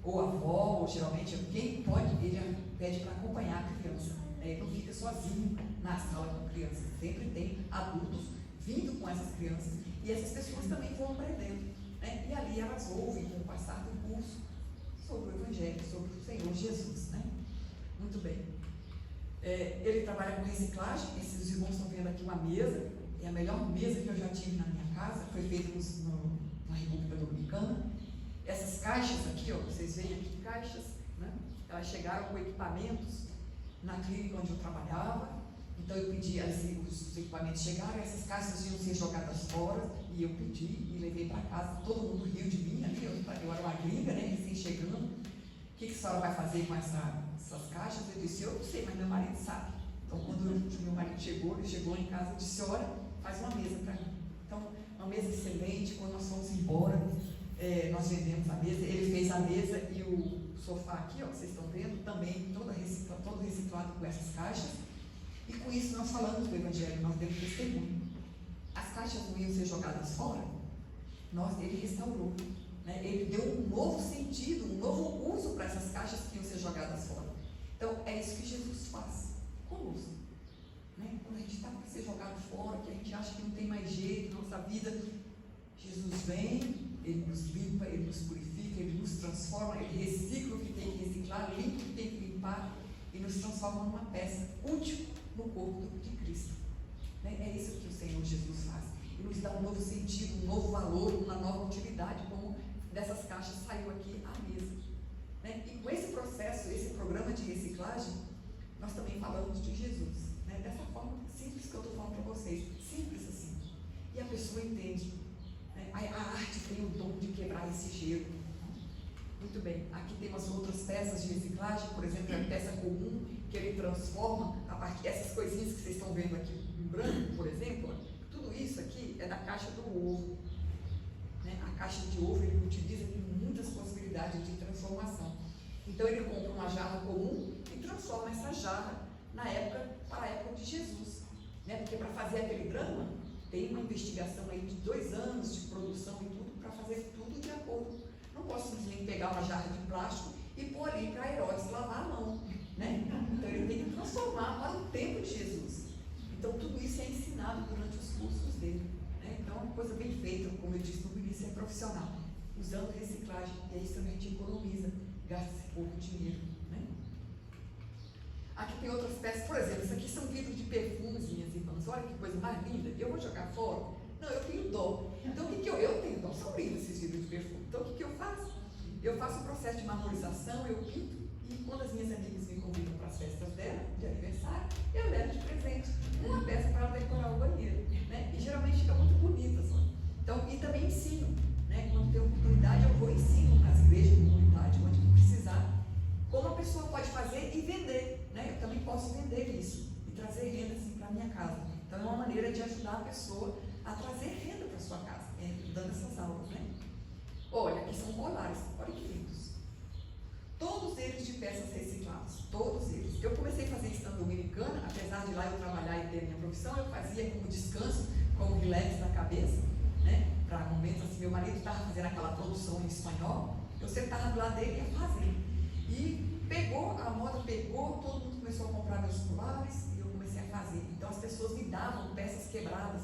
ou a avó, ou geralmente quem pode, ele pede para acompanhar a criança. Ele não fica sozinho na sala com crianças. Sempre tem adultos vindo com essas crianças. E essas pessoas também vão aprendendo. E ali elas ouvem, com o passar do curso, sobre o Evangelho, sobre o Senhor Jesus. Muito bem. Ele trabalha com reciclagem. Esses irmãos estão vendo aqui uma mesa. É a melhor mesa que eu já tive na minha casa. Foi feita na República Dominicana. Essas caixas aqui, vocês veem aqui caixas, elas chegaram com equipamentos na clínica onde eu trabalhava. Então eu pedi, os equipamentos chegaram, essas caixas iam ser jogadas fora, e eu pedi e levei para casa. Todo mundo riu de mim ali, eu era uma gringa, recém chegando. O que a senhora vai fazer com essas caixas? Eu disse, eu não sei, mas meu marido sabe. Então quando meu marido chegou, ele chegou em casa e disse, olha, faz uma mesa para mim. Então, uma mesa excelente. Quando nós fomos embora, nós vendemos a mesa, ele fez a mesa e o sofá aqui, vocês estão vendo, também todo reciclado com essas caixas. E com isso nós falamos do Evangelho, nós demos testemunho. As caixas não iam ser jogadas fora, ele restaurou. Ele deu um novo sentido, um novo uso para essas caixas que iam ser jogadas fora. Então, é isso que Jesus faz conosco. Quando a gente está para ser jogado fora, que a gente acha que não tem mais jeito, nossa vida, Jesus vem, Ele nos limpa, Ele nos purifica, Ele nos transforma, Ele recicla o que tem que reciclar, limpa o que tem que limpar e nos transforma numa peça útil no corpo de Cristo. É isso que o Senhor Jesus faz. E nos dá um novo sentido, um novo valor, uma nova utilidade, como dessas caixas saiu aqui à mesa. E com esse processo, esse programa de reciclagem, nós também falamos de Jesus. Dessa forma simples que eu estou falando para vocês. Simples assim. E a pessoa entende. A arte tem o dom de quebrar esse gelo. Muito bem. Aqui tem umas outras peças de reciclagem, por exemplo, a peça comum, que ele transforma a partir dessas coisinhas que vocês estão vendo aqui em branco, por exemplo. Tudo isso aqui é da caixa do ovo. A caixa de ovo ele utiliza com muitas possibilidades de transformação. Então ele compra uma jarra comum e transforma essa jarra para a época de Jesus. Porque para fazer aquele drama, tem uma investigação aí de 2 anos de produção e tudo, para fazer tudo de acordo. Não posso simplesmente pegar uma jarra de plástico e pôr ali para Herodes lavar a mão. Então ele tem que transformar para o tempo de Jesus. Então tudo isso é ensinado durante os cursos dele. Então é uma coisa bem feita, como eu disse no início, é profissional. Usando reciclagem, e é isso que a gente economiza, gasta esse pouco dinheiro. Aqui tem outras peças, por exemplo, isso aqui são vidros de perfumes, minhas irmãs. Olha que coisa mais linda. Eu vou jogar fora? Não, eu tenho dó. Então o que eu tenho dó? São lindos esses vidros de perfume. Então o que eu faço? Eu faço um processo de marmorização, eu pinto, e quando as minhas amigas me convidam para as festas dela, de aniversário, eu levo de presente uma peça para ela decorar o banheiro. E geralmente fica muito bonita. Então, e também ensino. Quando tem oportunidade, eu vou e ensino nas igrejas de comunidade, onde precisar, como a pessoa pode fazer e vender. Eu também posso vender isso e trazer renda assim para a minha casa. Então é uma maneira de ajudar a pessoa a trazer renda para a sua casa, dando essas aulas. Olha, aqui são colares, olha que lindos. Todos eles de peças recicladas, todos eles. Eu comecei a fazer isso na Dominicana, apesar de lá eu trabalhar e ter a minha profissão, eu fazia como descanso, como relax na cabeça, para momentos assim, meu marido estava fazendo aquela produção em espanhol, eu sentava do lado dele e ia fazer. E a moda pegou, todo mundo começou a comprar meus colares e eu comecei a fazer. Então as pessoas me davam peças quebradas,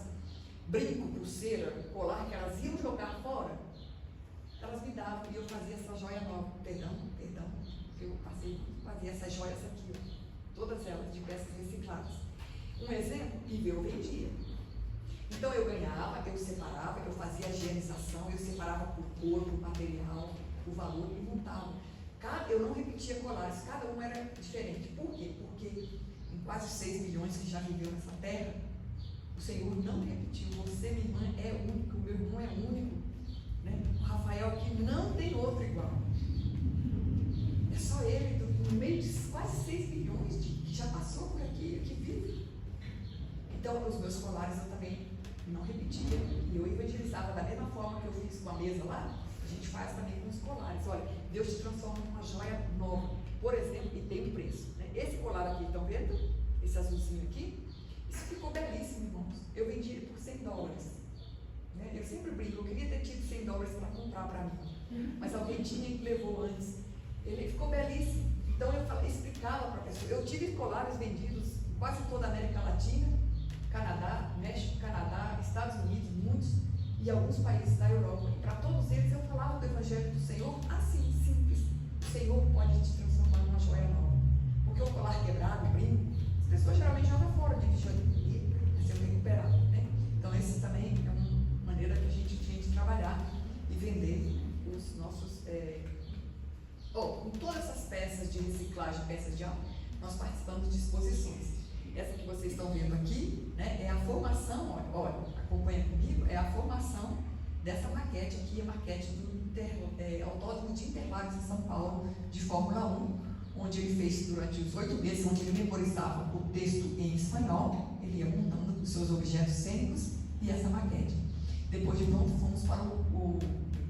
brinco, pulseira, colar que elas iam jogar fora, elas me davam e eu fazia essa joia nova. Perdão, eu fazia essas joias aqui, todas elas de peças recicladas. Um exemplo, e eu vendia. Então eu ganhava, eu separava, eu fazia a higienização, eu separava por cor, por material, o valor e montava. Eu não repetia colares, cada um era diferente. Por quê? Porque em quase 6 milhões que já viveu nessa terra, o Senhor não repetiu. Você, minha irmã, é único, meu irmão é único. O Rafael aqui não tem outro igual. É só ele, no meio de quase 6 milhões que já passou por aqui, que vive. Então, os meus colares eu também não repetia. E eu evangelizava da mesma forma que eu fiz com a mesa lá, a gente faz também com os colares. Olha, Deus te transforma numa joia nova, por exemplo, e tem um preço. Né? Esse colar aqui, estão vendo? Esse azulzinho aqui, isso ficou belíssimo, irmãos. Eu vendi ele por $100. Né? Eu sempre brinco, eu queria ter tido $100 para comprar para mim, mas alguém tinha que levou antes. Ele ficou belíssimo. Então eu explicava para a pessoa. Eu tive colares vendidos em quase toda a América Latina, Canadá, México, Canadá, Estados Unidos, muitos, e alguns países da Europa. E para todos eles eu falava do Evangelho do Senhor assim, simples. O Senhor pode te transformar numa joia nova. Porque o colar quebrado, o brinco, as pessoas geralmente jogam fora de deixar de ser recuperado. Né? Então esse também é uma maneira que a gente tem de trabalhar e vender os nossos... com todas essas peças de reciclagem, peças de arte, nós participamos de exposições. Essa que vocês estão vendo aqui, né, é a formação, olha, acompanha comigo, é a formação dessa maquete aqui, a maquete do Autódromo de Interlagos em São Paulo, de Fórmula 1, onde ele fez durante os 8 meses, onde ele memorizava o texto em espanhol, ele ia montando os seus objetos cênicos e essa maquete. Depois de pronto, fomos para o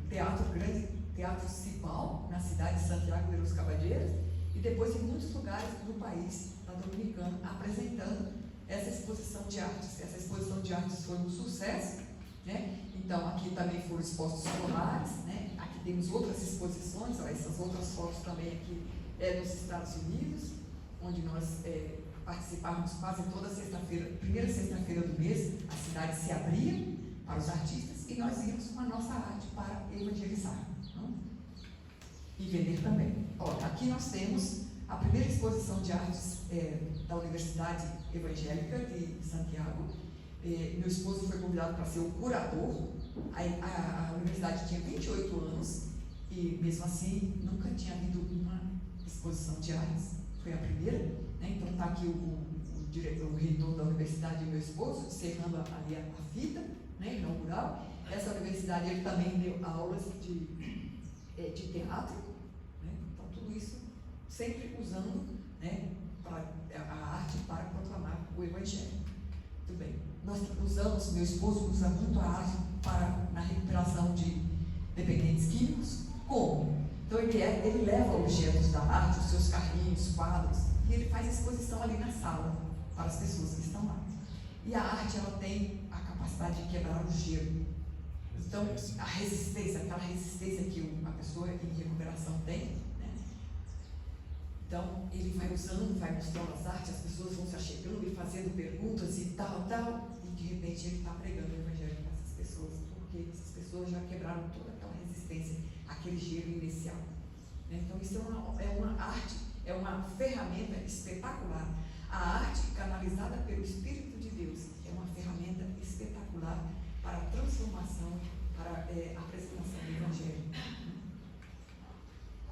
Teatro Cipal, na cidade de Santiago de los Caballeros, e depois em muitos lugares do país dominicano, apresentando essa exposição de artes. Essa exposição de artes foi um sucesso, né? Então aqui também foram expostos colares, né? Aqui temos outras exposições, ó, essas outras fotos também aqui nos Estados Unidos, onde nós participávamos quase toda sexta-feira, primeira sexta-feira do mês, a cidade se abria para os artistas e nós íamos com a nossa arte para evangelizar, não? E vender também. Olha, aqui nós temos a primeira exposição de artes da Universidade Evangélica de Santiago. Meu esposo foi convidado para ser o curador. A universidade tinha 28 anos e, mesmo assim, nunca tinha havido uma exposição de artes. Foi a primeira. Né? Então, está aqui o reitor da universidade e meu esposo, encerrando ali a fita, né, inaugural. Essa universidade ele também deu aulas de teatro. Né? Então, tudo isso sempre usando, né, a arte para proclamar o Evangelho. Muito bem. Nós usamos, meu esposo usa muito a arte na recuperação de dependentes químicos. Como? Então ele leva objetos da arte, os seus carrinhos, quadros, e ele faz exposição ali na sala para as pessoas que estão lá. E a arte, ela tem a capacidade de quebrar o gelo. Então, a resistência, aquela resistência que a pessoa em recuperação tem, né? Então, ele vai usando, vai mostrando as artes, as pessoas vão se achegando e fazendo perguntas e tal, e de repente ele está pregando o Evangelho para essas pessoas, porque essas pessoas já quebraram toda aquela resistência, aquele gelo inicial. Né? Então, isso é uma arte, é uma ferramenta espetacular. A arte canalizada pelo Espírito de Deus é uma ferramenta espetacular para a transformação, para a apresentação do Evangelho.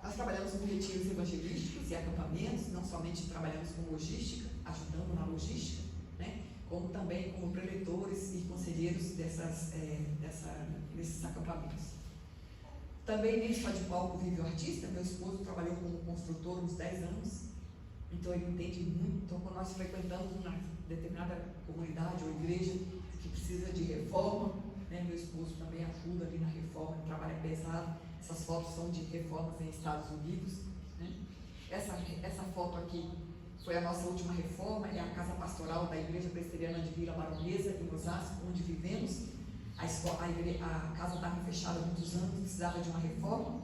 Nós trabalhamos com retiros evangelísticos e acampamentos, não somente trabalhamos com logística, ajudando na logística, né, como também como preletores e conselheiros desses acampamentos. Também nem só de palco vive o artista, meu esposo trabalhou como construtor uns 10 anos, então ele entende muito. Então, quando nós frequentamos uma determinada comunidade ou igreja que precisa de reforma, né, meu esposo também ajuda ali na reforma, trabalha pesado. Essas fotos são de reformas em Estados Unidos. Né? Essa foto aqui foi a nossa última reforma, é a casa pastoral da Igreja Presbiteriana de Vila Baronesa, em Osasco, onde vivemos. A casa estava fechada há muitos anos, precisava de uma reforma.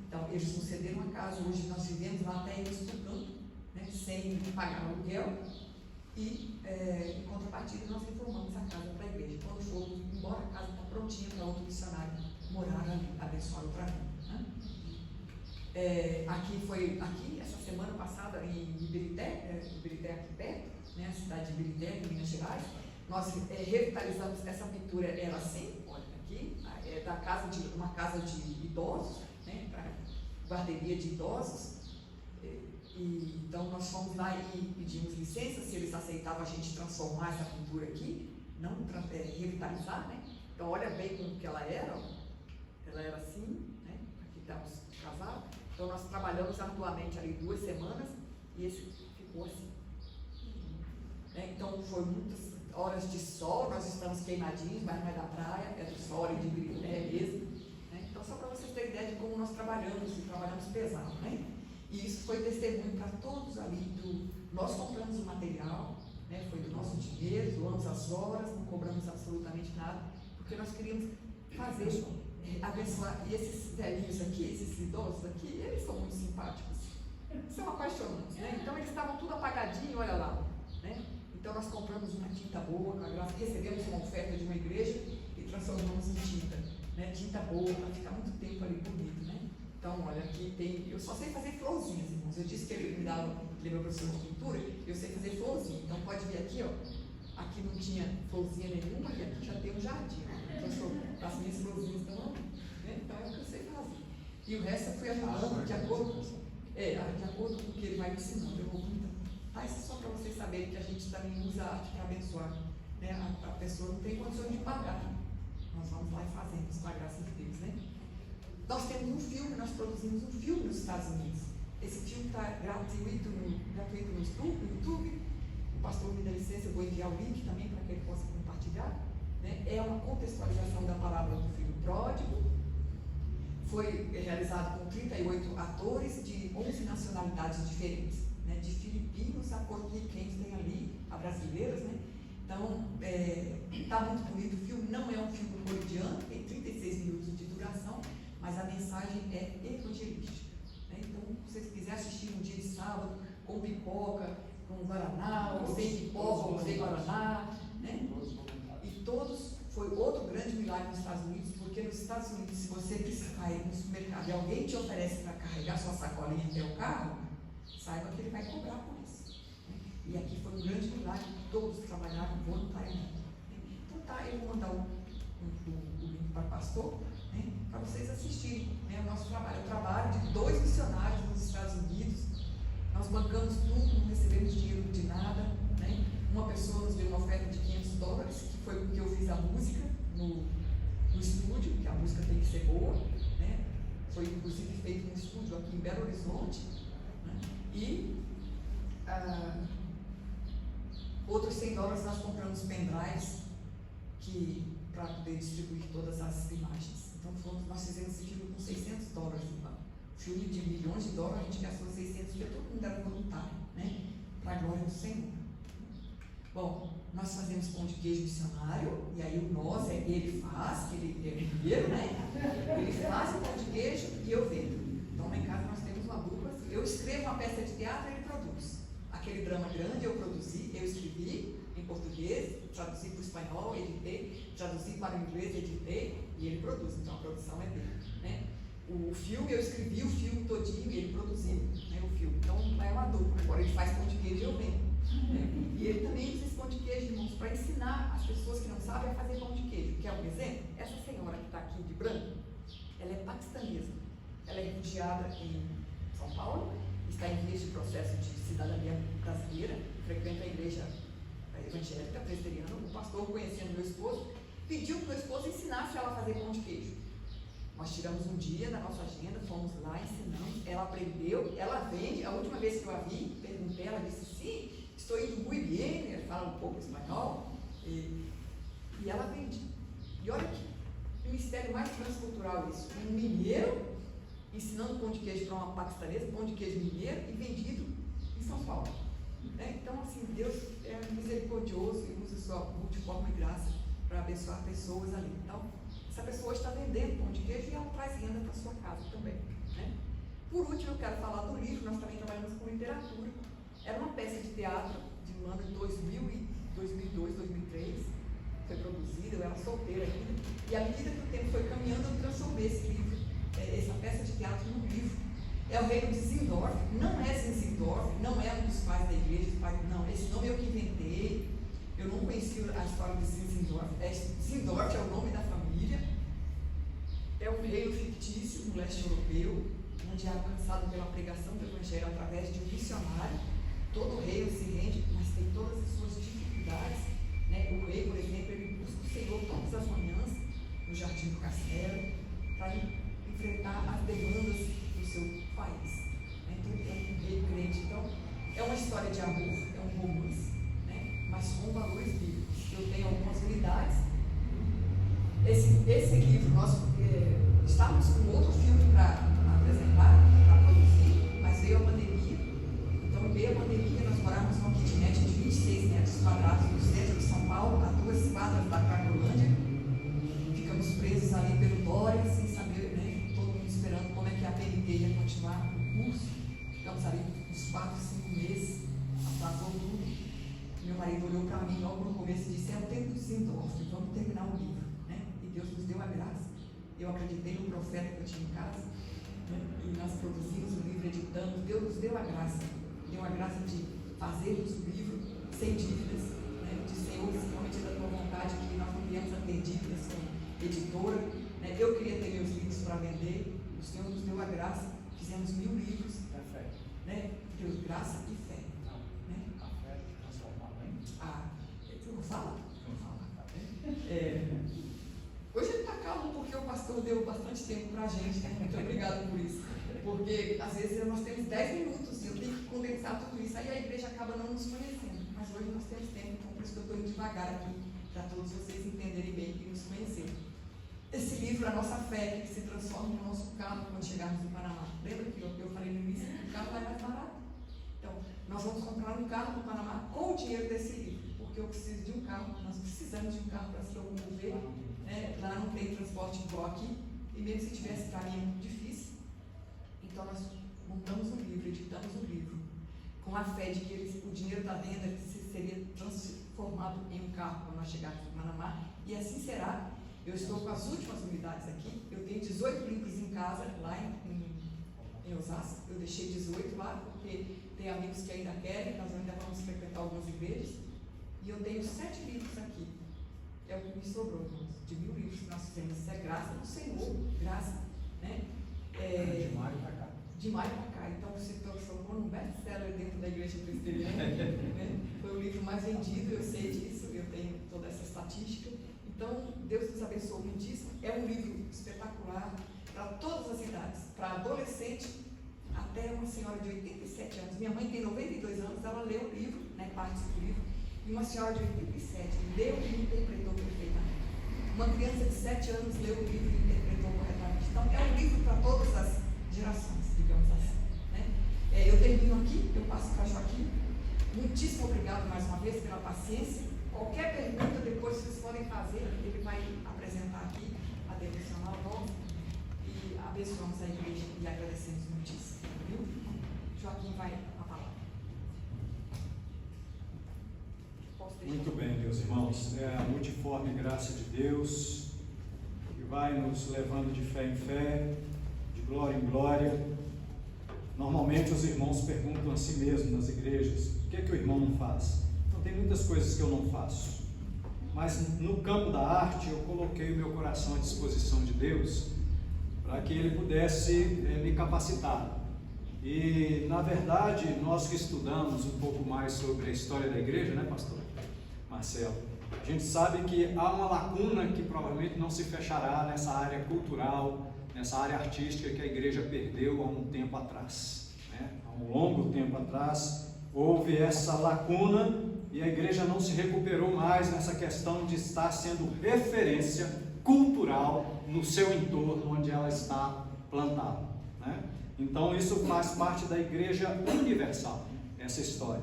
Então, eles nos cederam a casa. Hoje nós vivemos lá até estudando, né, sem pagar aluguel. E, em contrapartida, nós reformamos a casa para a igreja. Quando for embora, a casa está prontinha para outro missionário morar ali, abençoar outra vida. Né? Aqui, essa semana passada, em Ibirité, aqui perto, né, a cidade de Ibirité, em Minas Gerais, nós revitalizamos essa pintura, era assim, olha aqui, da uma casa de idosos, né, para guarderia de idosos. Então nós fomos lá e pedimos licença se eles aceitavam a gente transformar essa pintura aqui, não revitalizar, né? Então olha bem como que ela era, ela era assim, né? Aqui está os casados. Então nós trabalhamos arduamente ali 2 semanas e esse ficou assim. Né? Então foi muito horas de sol, nós estamos queimadinhos, mas não é da praia, é do sol e de brilho, mesmo. Né? Então, só para vocês terem ideia de como nós trabalhamos, e trabalhamos pesado. Né? E isso foi testemunho para todos ali. Nós compramos o material, né? Foi do nosso dinheiro, doamos as horas, não cobramos absolutamente nada, porque nós queríamos fazer, abençoar. E esses velhinhos aqui, esses idosos aqui, eles são muito simpáticos, são apaixonantes. Né? Então, eles estavam tudo apagadinho, olha lá. Né? Então, nós compramos uma tinta boa, com a graça, recebemos uma oferta de uma igreja e transformamos em tinta. Né? Tinta boa, para ficar muito tempo ali bonito. Né? Então, olha, aqui tem. Eu só sei fazer florzinhas, irmãos. Eu disse que ele me dava, ele é meu professor de pintura, eu sei fazer florzinha. Então, pode vir aqui, ó. Aqui não tinha florzinha nenhuma, e aqui já tem um jardim. Então, as minhas florzinhas estão ali. Né? Então, é o que eu sei fazer. E o resto eu fui ajudando de acordo com o que ele vai me ensinando. Eu vou pintando. Tá, isso é só para vocês saberem que a gente também usa a arte para abençoar. Né? A pessoa não tem condições de pagar. Nós vamos lá e fazemos, com a graça de Deus. Né? Nós temos um filme, nós produzimos um filme nos Estados Unidos. Esse filme está gratuito no YouTube. O pastor me dá licença, eu vou enviar o link também para que ele possa compartilhar. Né? É uma contextualização da palavra do filho pródigo. Foi realizado com 38 atores de 11 nacionalidades diferentes, né? De filipinos a porto-riquenhos, tem ali, a brasileiros, né? Então, está muito bonito o filme, não é um filme hollywoodiano, tem 36 minutos de duração, mas a mensagem é evangelística. Né? Então, se vocês quiserem assistir um dia de sábado, com pipoca, com guaraná, ou sem pipoca, ou sem guaraná, né? E todos, foi outro grande milagre nos Estados Unidos, porque nos Estados Unidos, se você precisar ir no supermercado e alguém te oferece para carregar sua sacolinha até o carro, saiba que ele vai cobrar por isso. Né? E aqui foi um grande milagre, todos trabalharam voluntariamente. Então tá, eu vou mandar o link para o pastor, né, para vocês assistirem, né, o nosso trabalho. O trabalho de 2 missionários nos Estados Unidos. Nós bancamos tudo, não recebemos dinheiro de nada. Né? Uma pessoa nos deu uma oferta de $500, que foi porque eu fiz a música no estúdio, que a música tem que ser boa. Né? Foi inclusive feito no estúdio aqui em Belo Horizonte. Né? E outros $100 nós compramos pendrives para poder distribuir todas as imagens. Então nós fizemos esse filme com $600. Filme de milhões de dólares, a gente gastou 600, porque todo mundo era voluntário, né? Para a glória do Senhor. Bom, nós fazemos pão de queijo missionário, e aí o nós ele faz, que ele é mineiro, né? Ele faz o pão de queijo e eu vendo. Então lá em casa nós temos uma dupla, eu escrevo uma peça de teatro e ele produz. Aquele drama grande eu produzi, eu escrevi em português, traduzi para o espanhol, editei, traduzi para o inglês, editei, e ele produz, então a produção é dele, né? O filme, eu escrevi o filme todinho e ele produziu, né, o filme. Então, é uma dupla. Agora ele faz pão de queijo e eu vendo. Né? E ele também usa esse pão de queijo, irmãos, para ensinar as pessoas que não sabem a fazer pão de queijo. Quer um exemplo? Essa senhora que está aqui de branco, ela é paquistanesa. Ela é refugiada em São Paulo, está em vias de processo de cidadania brasileira, frequenta a igreja evangélica presbiteriana. O pastor, conhecendo meu esposo, pediu para o meu esposo ensinasse ela a fazer pão de queijo. Nós tiramos um dia da nossa agenda, fomos lá, ensinamos, ela aprendeu, ela vende. A última vez que eu a vi, perguntei, ela disse, sim, estou indo muy bien, ela fala um pouco espanhol, e ela vende. E olha que mistério mais transcultural isso, um mineiro ensinando pão de queijo para uma paquistanesa, pão de queijo mineiro e vendido em São Paulo. Né? Então, assim, Deus é misericordioso e usa sua multiforme graça para abençoar pessoas ali. Então, essa pessoa está vendendo pão de queijo e ela traz renda para sua casa também. Né? Por último, eu quero falar do livro. Nós também trabalhamos com literatura. Era uma peça de teatro de um ano de 2002, 2003. Foi produzida, eu era solteira ainda. E à medida que o tempo foi caminhando, eu transformei esse livro, essa peça de teatro, num livro. É o reino de Zinzendorf. Não é Zinzendorf, não é um dos pais da igreja. Não, esse nome eu que inventei. Eu não conhecia a história de Zinzendorf. Zinzendorf é o nome da família. É um reino fictício no leste europeu, onde é alcançado pela pregação do evangelho através de um missionário. Todo reino se rende, mas tem todas as suas dificuldades. Né? O rei, por exemplo, ele busca o Senhor todas as manhãs no jardim do castelo para enfrentar as demandas do seu país. Né? Então, ele é um rei crente. Então, é uma história de amor, é um romance, né? Mas com valores bíblicos. eu tenho algumas unidades. Esse livro, nós estávamos com outro filme para apresentar, para produzir, mas veio a pandemia. Então, veio a pandemia, nós morávamos numa kitnet de 26 metros quadrados no centro de São Paulo, a 2 quadras da Cracolândia. Ficamos presos ali pelo Dória, sem saber, né, todo mundo esperando como é que a PNT ia continuar o curso. Ficamos ali uns 4, 5 meses, atrasou tudo. Meu marido olhou para mim logo no começo e disse: é o tempo dos Sindorf, vamos terminar o livro. Né? E Deus nos deu a graça. Eu acreditei no profeta que eu tinha em casa, né? E nós produzimos o livro, editamos. Deus nos deu a graça de fazermos o livro sem dívidas, né? De Senhor, principalmente da tua vontade, que nós não viemos a ter dívidas com editora. Né? Eu queria ter meus livros para vender, o Senhor nos deu a graça, fizemos 1000 livros. Né? Deus, graça e fé. Né? A fé transformada em. Eu vou falar. Hoje ele está calmo porque o pastor deu bastante tempo para a gente, né? Muito obrigado por isso. Porque às vezes nós temos 10 minutos e eu tenho que condensar tudo isso. Aí a igreja acaba não nos conhecendo. Mas hoje nós temos tempo, então por isso que eu estou indo devagar aqui, para todos vocês entenderem bem e nos conhecerem. Esse livro, A Nossa Fé, que se transforma no nosso carro quando chegarmos no Panamá. Lembra que eu falei no início que o carro vai mais barato? Então, nós vamos comprar um carro no Panamá com o dinheiro desse livro, porque eu preciso de um carro, nós precisamos de um carro para se locomover. Né? Lá não tem transporte igual aqui, e mesmo se tivesse para mim é muito difícil. Então, nós montamos um livro, editamos um livro, com a fé de que o dinheiro da venda seria transformado em um carro quando nós chegarmos no Panamá, e assim será. Eu estou com as últimas unidades aqui, eu tenho 18 livros em casa, lá em Osasco. Eu deixei 18 lá, porque tem amigos que ainda querem, nós ainda vamos frequentar algumas igrejas, e eu tenho 7 livros aqui, é o que me sobrou, de 1000 livros que nós fizemos. Isso é graça do Senhor, graça, né? De maio para cá. De maio para cá. Então, se transformou num best-seller dentro da igreja presbiteriana, né? Foi o livro mais vendido, eu sei disso, eu tenho toda essa estatística. Então, Deus nos abençoou muitíssimo. É um livro espetacular para todas as idades, para adolescente até uma senhora de 87 anos. Minha mãe tem 92 anos, ela leu o livro, né, parte do livro, e uma senhora de 87 leu e interpretou perfeitamente. Uma criança de 7 anos leu o livro e interpretou corretamente. Então, é um livro para todas as gerações, digamos assim. Né? Eu termino aqui, eu passo para Joaquim. Muitíssimo obrigado mais uma vez pela paciência. Qualquer pergunta depois vocês podem fazer, ele vai apresentar aqui a devocional nova e abençoamos a igreja e agradecemos muitíssimo. Viu? Joaquim vai a palavra. Muito bem, meus irmãos. É a multiforme graça de Deus que vai nos levando de fé em fé, de glória em glória. Normalmente os irmãos perguntam a si mesmos nas igrejas: o que é que o irmão não faz? Tem muitas coisas que eu não faço, mas no campo da arte eu coloquei o meu coração à disposição de Deus para que Ele pudesse me capacitar. E na verdade, nós que estudamos um pouco mais sobre a história da igreja, né, pastor Marcelo, a gente sabe que há uma lacuna que provavelmente não se fechará nessa área cultural, nessa área artística que a igreja perdeu há um tempo atrás, né? Há um longo tempo atrás houve essa lacuna e a igreja não se recuperou mais nessa questão de estar sendo referência cultural no seu entorno onde ela está plantada, né? Então isso faz parte da igreja universal, essa história.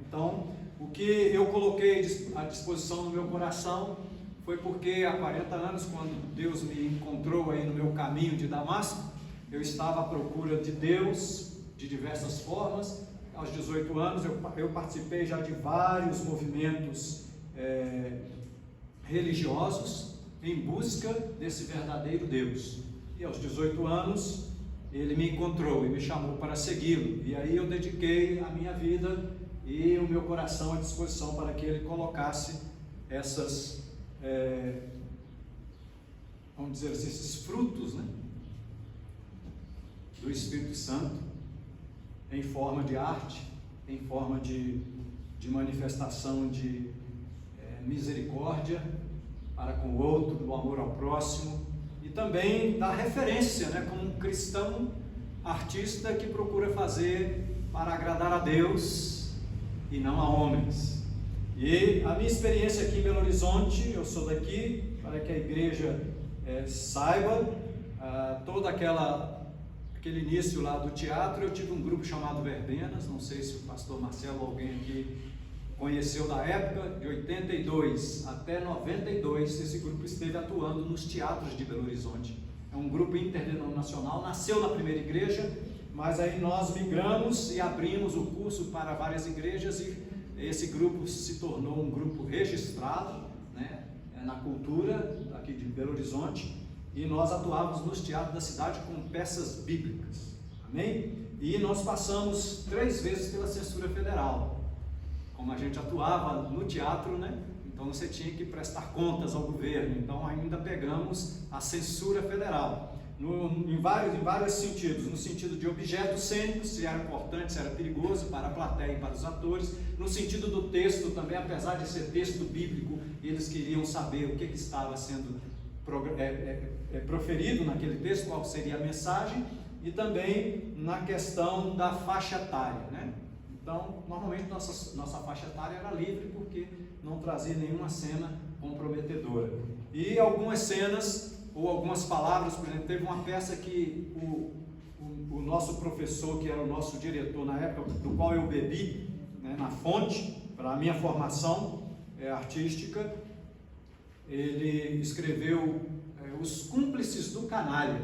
Então o que eu coloquei à disposição do meu coração foi porque há 40 anos, quando Deus me encontrou aí no meu caminho de Damasco, eu estava à procura de Deus de diversas formas. Aos 18 anos eu participei já de vários movimentos religiosos em busca desse verdadeiro Deus. E aos 18 anos Ele me encontrou e me chamou para segui-lo. E aí eu dediquei a minha vida e o meu coração à disposição para que Ele colocasse essas, vamos dizer assim, esses frutos, né, do Espírito Santo, em forma de arte, em forma de manifestação de misericórdia para com o outro, do amor ao próximo, e também da referência, né, como um cristão artista que procura fazer para agradar a Deus e não a homens. E a minha experiência aqui em Belo Horizonte, eu sou daqui, para que a igreja saiba, todo aquele início lá do teatro, eu tive um grupo chamado Verbenas, não sei se o pastor Marcelo ou alguém aqui conheceu da época, de 82 até 92, esse grupo esteve atuando nos teatros de Belo Horizonte. É um grupo interdenominacional, nasceu na primeira igreja, mas aí nós migramos e abrimos o curso para várias igrejas e esse grupo se tornou um grupo registrado, né, na cultura aqui de Belo Horizonte, e nós atuávamos nos teatros da cidade com peças bíblicas, amém? E nós passamos 3 vezes pela censura federal. Como a gente atuava no teatro, né? Então você tinha que prestar contas ao governo, então ainda pegamos a censura federal, em vários sentidos, no sentido de objetos cênicos, se era importante, se era perigoso para a plateia e para os atores, no sentido do texto também, apesar de ser texto bíblico, eles queriam saber o que estava sendo proferido naquele texto, qual seria a mensagem, e também na questão da faixa etária, né? Então, normalmente nossa faixa etária era livre porque não trazia nenhuma cena comprometedora. E algumas cenas ou algumas palavras, por exemplo, teve uma peça que o nosso professor, que era o nosso diretor na época, do qual eu bebi, né, na fonte, para a minha formação artística, ele escreveu Os Cúmplices do Canalha.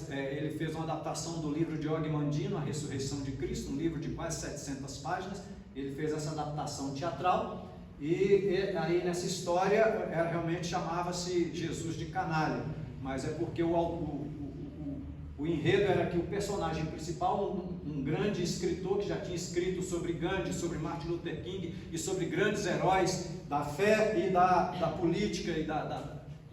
Ele fez uma adaptação do livro de Og Mandino, A Ressurreição de Cristo, um livro de quase 700 páginas. Ele fez essa adaptação teatral e aí nessa história realmente chamava-se Jesus de Canalha, mas é porque o enredo era que o personagem principal, um grande escritor que já tinha escrito sobre Gandhi, sobre Martin Luther King e sobre grandes heróis da fé e da política e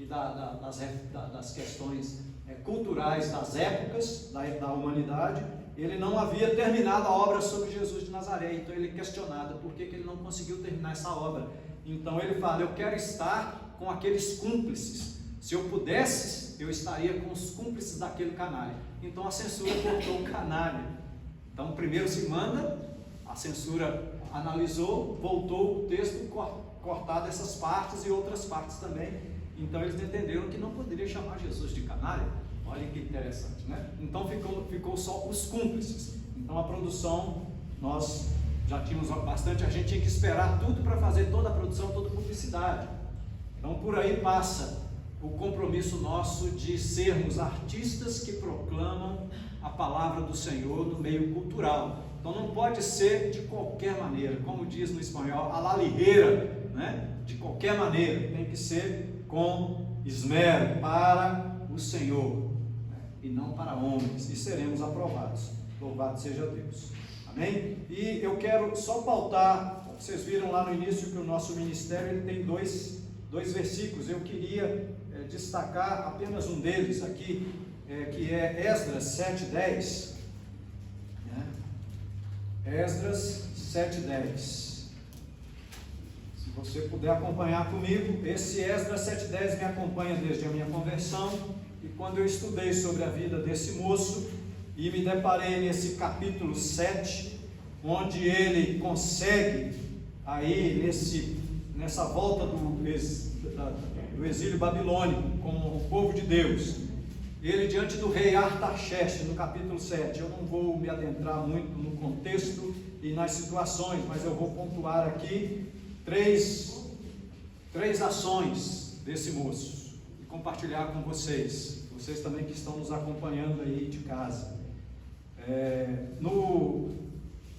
das questões culturais das épocas da humanidade, ele não havia terminado a obra sobre Jesus de Nazaré, então ele é questionado por que ele não conseguiu terminar essa obra. Então ele fala: eu quero estar com aqueles cúmplices, se eu pudesse, eu estaria com os cúmplices daquele canalha. Então a censura cortou o canalha. Então primeiro se manda, a censura analisou, voltou o texto cortado essas partes e outras partes também. Então eles entenderam que não poderia chamar Jesus de canalha. Olha que interessante, né? Então ficou só os cúmplices. Então a produção, nós já tínhamos bastante, a gente tinha que esperar tudo para fazer toda a produção, toda a publicidade. Então por aí passa o compromisso nosso de sermos artistas que proclamam a palavra do Senhor no meio cultural. Então não pode ser de qualquer maneira, como diz no espanhol, a la ligeira, né? De qualquer maneira, tem que ser com esmero para o Senhor, né? E não para homens, e seremos aprovados. Louvado seja Deus. Amém? E eu quero só pautar, vocês viram lá no início que o nosso ministério ele tem dois versículos. Eu queria destacar apenas um deles aqui, que é Esdras 7:10. Esdras 7:10. Se você puder acompanhar comigo, esse Esdras 7:10 me acompanha desde a minha conversão, e quando eu estudei sobre a vida desse moço e me deparei nesse capítulo 7, onde ele consegue aí nessa volta do exílio babilônico com o povo de Deus, ele diante do rei Artaxerxes, no capítulo 7, eu não vou me adentrar muito no contexto e nas situações, mas eu vou pontuar aqui três ações desse moço e compartilhar com vocês também que estão nos acompanhando aí de casa.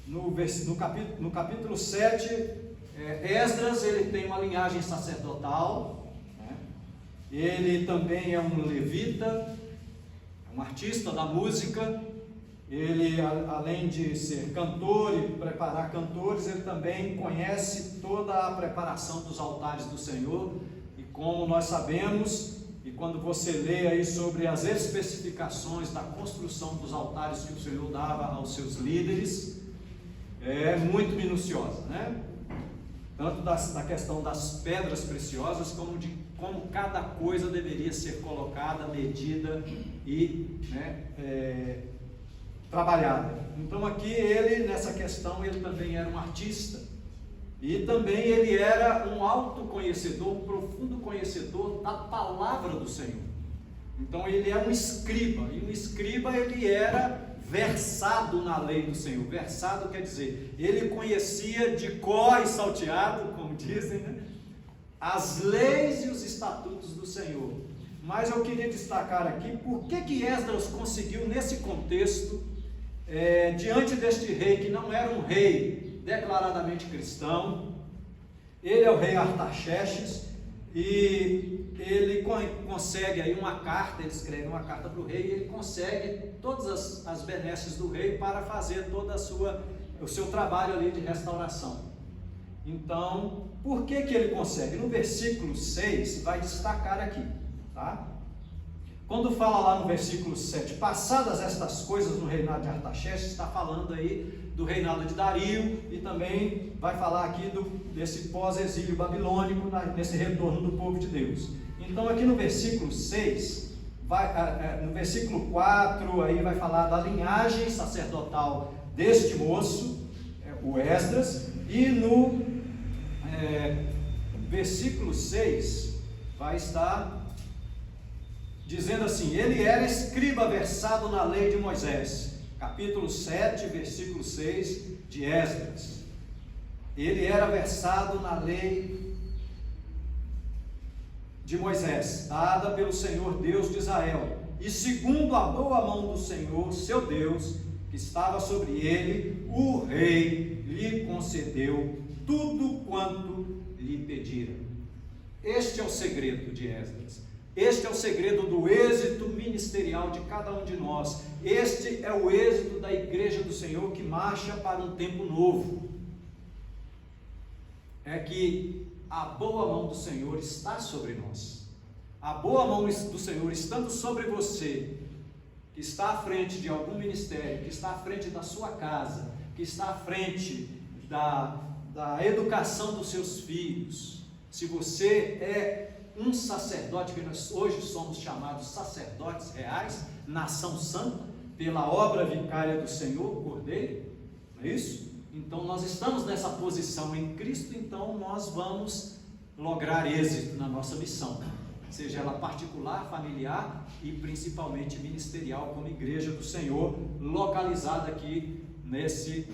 No capítulo 7, Esdras ele tem uma linhagem sacerdotal, né? Ele também é um levita, um artista da música. Ele, além de ser cantor e preparar cantores, ele também conhece toda a preparação dos altares do Senhor. E como nós sabemos, e quando você lê aí sobre as especificações da construção dos altares que o Senhor dava aos seus líderes, é muito minuciosa, né? Tanto da questão das pedras preciosas, como de como cada coisa deveria ser colocada, medida e trabalhada. Então aqui ele, nessa questão, ele também era um artista. E também ele era um alto conhecedor, um profundo conhecedor da palavra do Senhor. Então ele é um escriba, e um escriba ele era versado na lei do Senhor. Versado quer dizer, ele conhecia de cor e salteado, como dizem, né? As leis e os estatutos do Senhor. Mas eu queria destacar aqui, por que Esdras conseguiu nesse contexto, diante deste rei, que não era um rei declaradamente cristão, ele é o rei Artaxerxes, e ele consegue aí uma carta, ele escreve uma carta para o rei, e ele consegue todas as benesses do rei para fazer toda o seu trabalho ali de restauração. Então, por que ele consegue? No versículo 6, vai destacar aqui, tá? Quando fala lá no versículo 7, passadas estas coisas no reinado de Artaxerxes, está falando aí do reinado de Dario, e também vai falar aqui desse pós-exílio babilônico, nesse retorno do povo de Deus. Então aqui no versículo 6, no versículo 4, aí vai falar da linhagem sacerdotal deste moço, o Esdras, e no versículo 6 vai estar dizendo assim: ele era escriba versado na lei de Moisés. Capítulo 7, versículo 6 de Esdras. Ele era versado na lei de Moisés, dada pelo Senhor Deus de Israel, e segundo a boa mão do Senhor, seu Deus, que estava sobre ele, o rei lhe concedeu tudo quanto lhe pedira. Este é o segredo de Esdras. Este é o segredo do êxito ministerial de cada um de nós. Este é o êxito da igreja do Senhor que marcha para um tempo novo. É que a boa mão do Senhor está sobre nós. A boa mão do Senhor estando sobre você, que está à frente de algum ministério, que está à frente da sua casa, que está à frente da educação dos seus filhos. Se você é um sacerdote, que nós hoje somos chamados sacerdotes reais, nação santa, pela obra vicária do Senhor, Cordeiro, não é isso? Então nós estamos nessa posição em Cristo, então nós vamos lograr êxito na nossa missão, seja ela particular, familiar e principalmente ministerial, como igreja do Senhor, localizada aqui nesse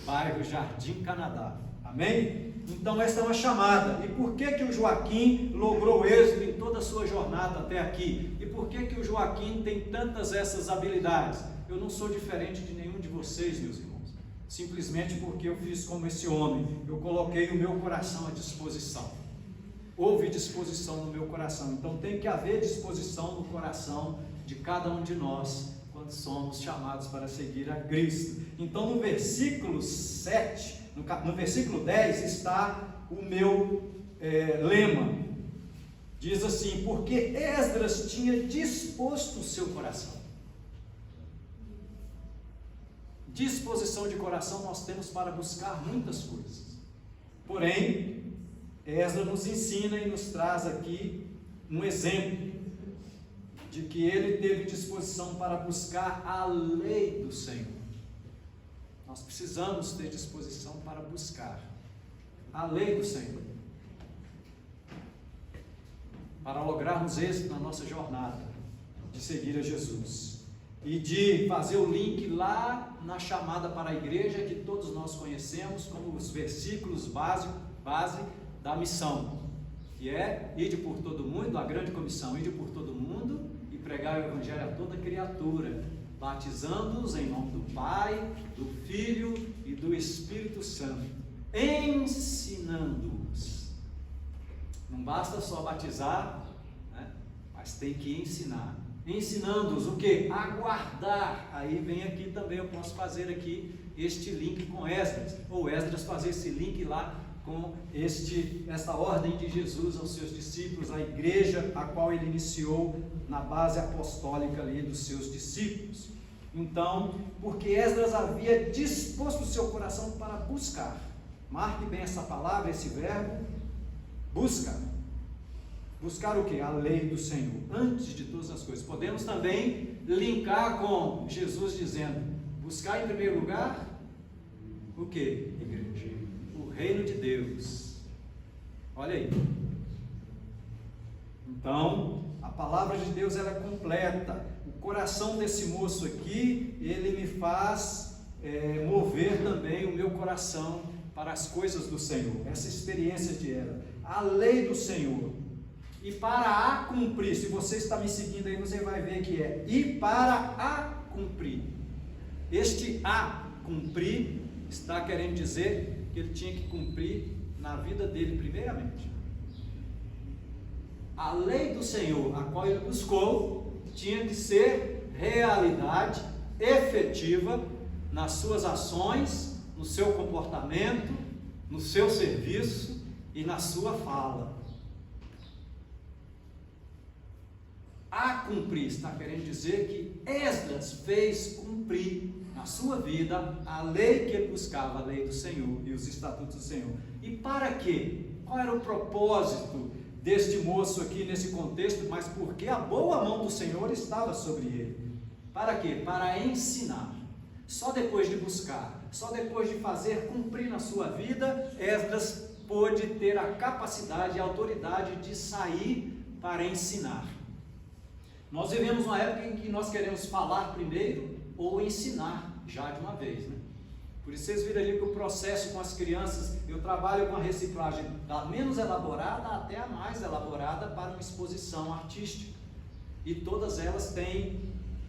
bairro Jardim Canadá. Amém? Então essa é uma chamada. E por que o Joaquim logrou êxito em toda a sua jornada até aqui? E por que o Joaquim tem tantas essas habilidades? Eu não sou diferente de nenhum de vocês, meus irmãos. Simplesmente porque eu fiz como esse homem. Eu coloquei o meu coração à disposição. Houve disposição no meu coração. Então tem que haver disposição no coração de cada um de nós quando somos chamados para seguir a Cristo. Então no versículo 7... No versículo 10 está o meu lema. Diz assim: porque Esdras tinha disposto o seu coração. Disposição de coração nós temos para buscar muitas coisas. Porém, Esdras nos ensina e nos traz aqui um exemplo de que ele teve disposição para buscar a lei do Senhor. Nós precisamos ter disposição para buscar a lei do Senhor, para lograrmos êxito na nossa jornada de seguir a Jesus e de fazer o link lá na chamada para a igreja que todos nós conhecemos como os versículos base da missão, que é: ide por todo mundo, a grande comissão, ide por todo mundo e pregar o evangelho a toda criatura, batizando-os em nome do Pai, do Filho e do Espírito Santo, ensinando-os. Não basta só batizar, né? Mas tem que ensinar. Ensinando-os o quê? A guardar. Aí vem aqui também, eu posso fazer aqui este link com Esdras, ou Esdras fazer esse link lá com esta ordem de Jesus aos seus discípulos, a igreja a qual ele iniciou na base apostólica ali dos seus discípulos. Então, porque Esdras havia disposto o seu coração para buscar. Marque bem essa palavra, esse verbo, busca. Buscar o que? A lei do Senhor, antes de todas as coisas. Podemos também linkar com Jesus dizendo: buscar em primeiro lugar o que? Igreja. O reino de Deus. Olha aí. Então, a palavra de Deus ela é completa. O coração desse moço aqui, ele me faz mover também o meu coração para as coisas do Senhor. Essa experiência de ela, a lei do Senhor. E para a cumprir, se você está me seguindo aí, você vai ver que é e para a cumprir. Este a cumprir está querendo dizer que ele tinha que cumprir na vida dele primeiramente. A lei do Senhor, a qual ele buscou, tinha de ser realidade efetiva nas suas ações, no seu comportamento, no seu serviço e na sua fala. A cumprir está querendo dizer que Esdras fez cumprir na sua vida a lei que ele buscava, a lei do Senhor e os estatutos do Senhor. E para quê? Qual era o propósito deste moço aqui nesse contexto? Mas porque a boa mão do Senhor estava sobre ele. Para quê? Para ensinar. Só depois de buscar, só depois de fazer cumprir na sua vida, Esdras pôde ter a capacidade e a autoridade de sair para ensinar. Nós vivemos uma época em que nós queremos falar primeiro ou ensinar já de uma vez, né? Por isso vocês viram ali que o processo com as crianças, eu trabalho com a reciclagem da menos elaborada até a mais elaborada para uma exposição artística. E todas elas têm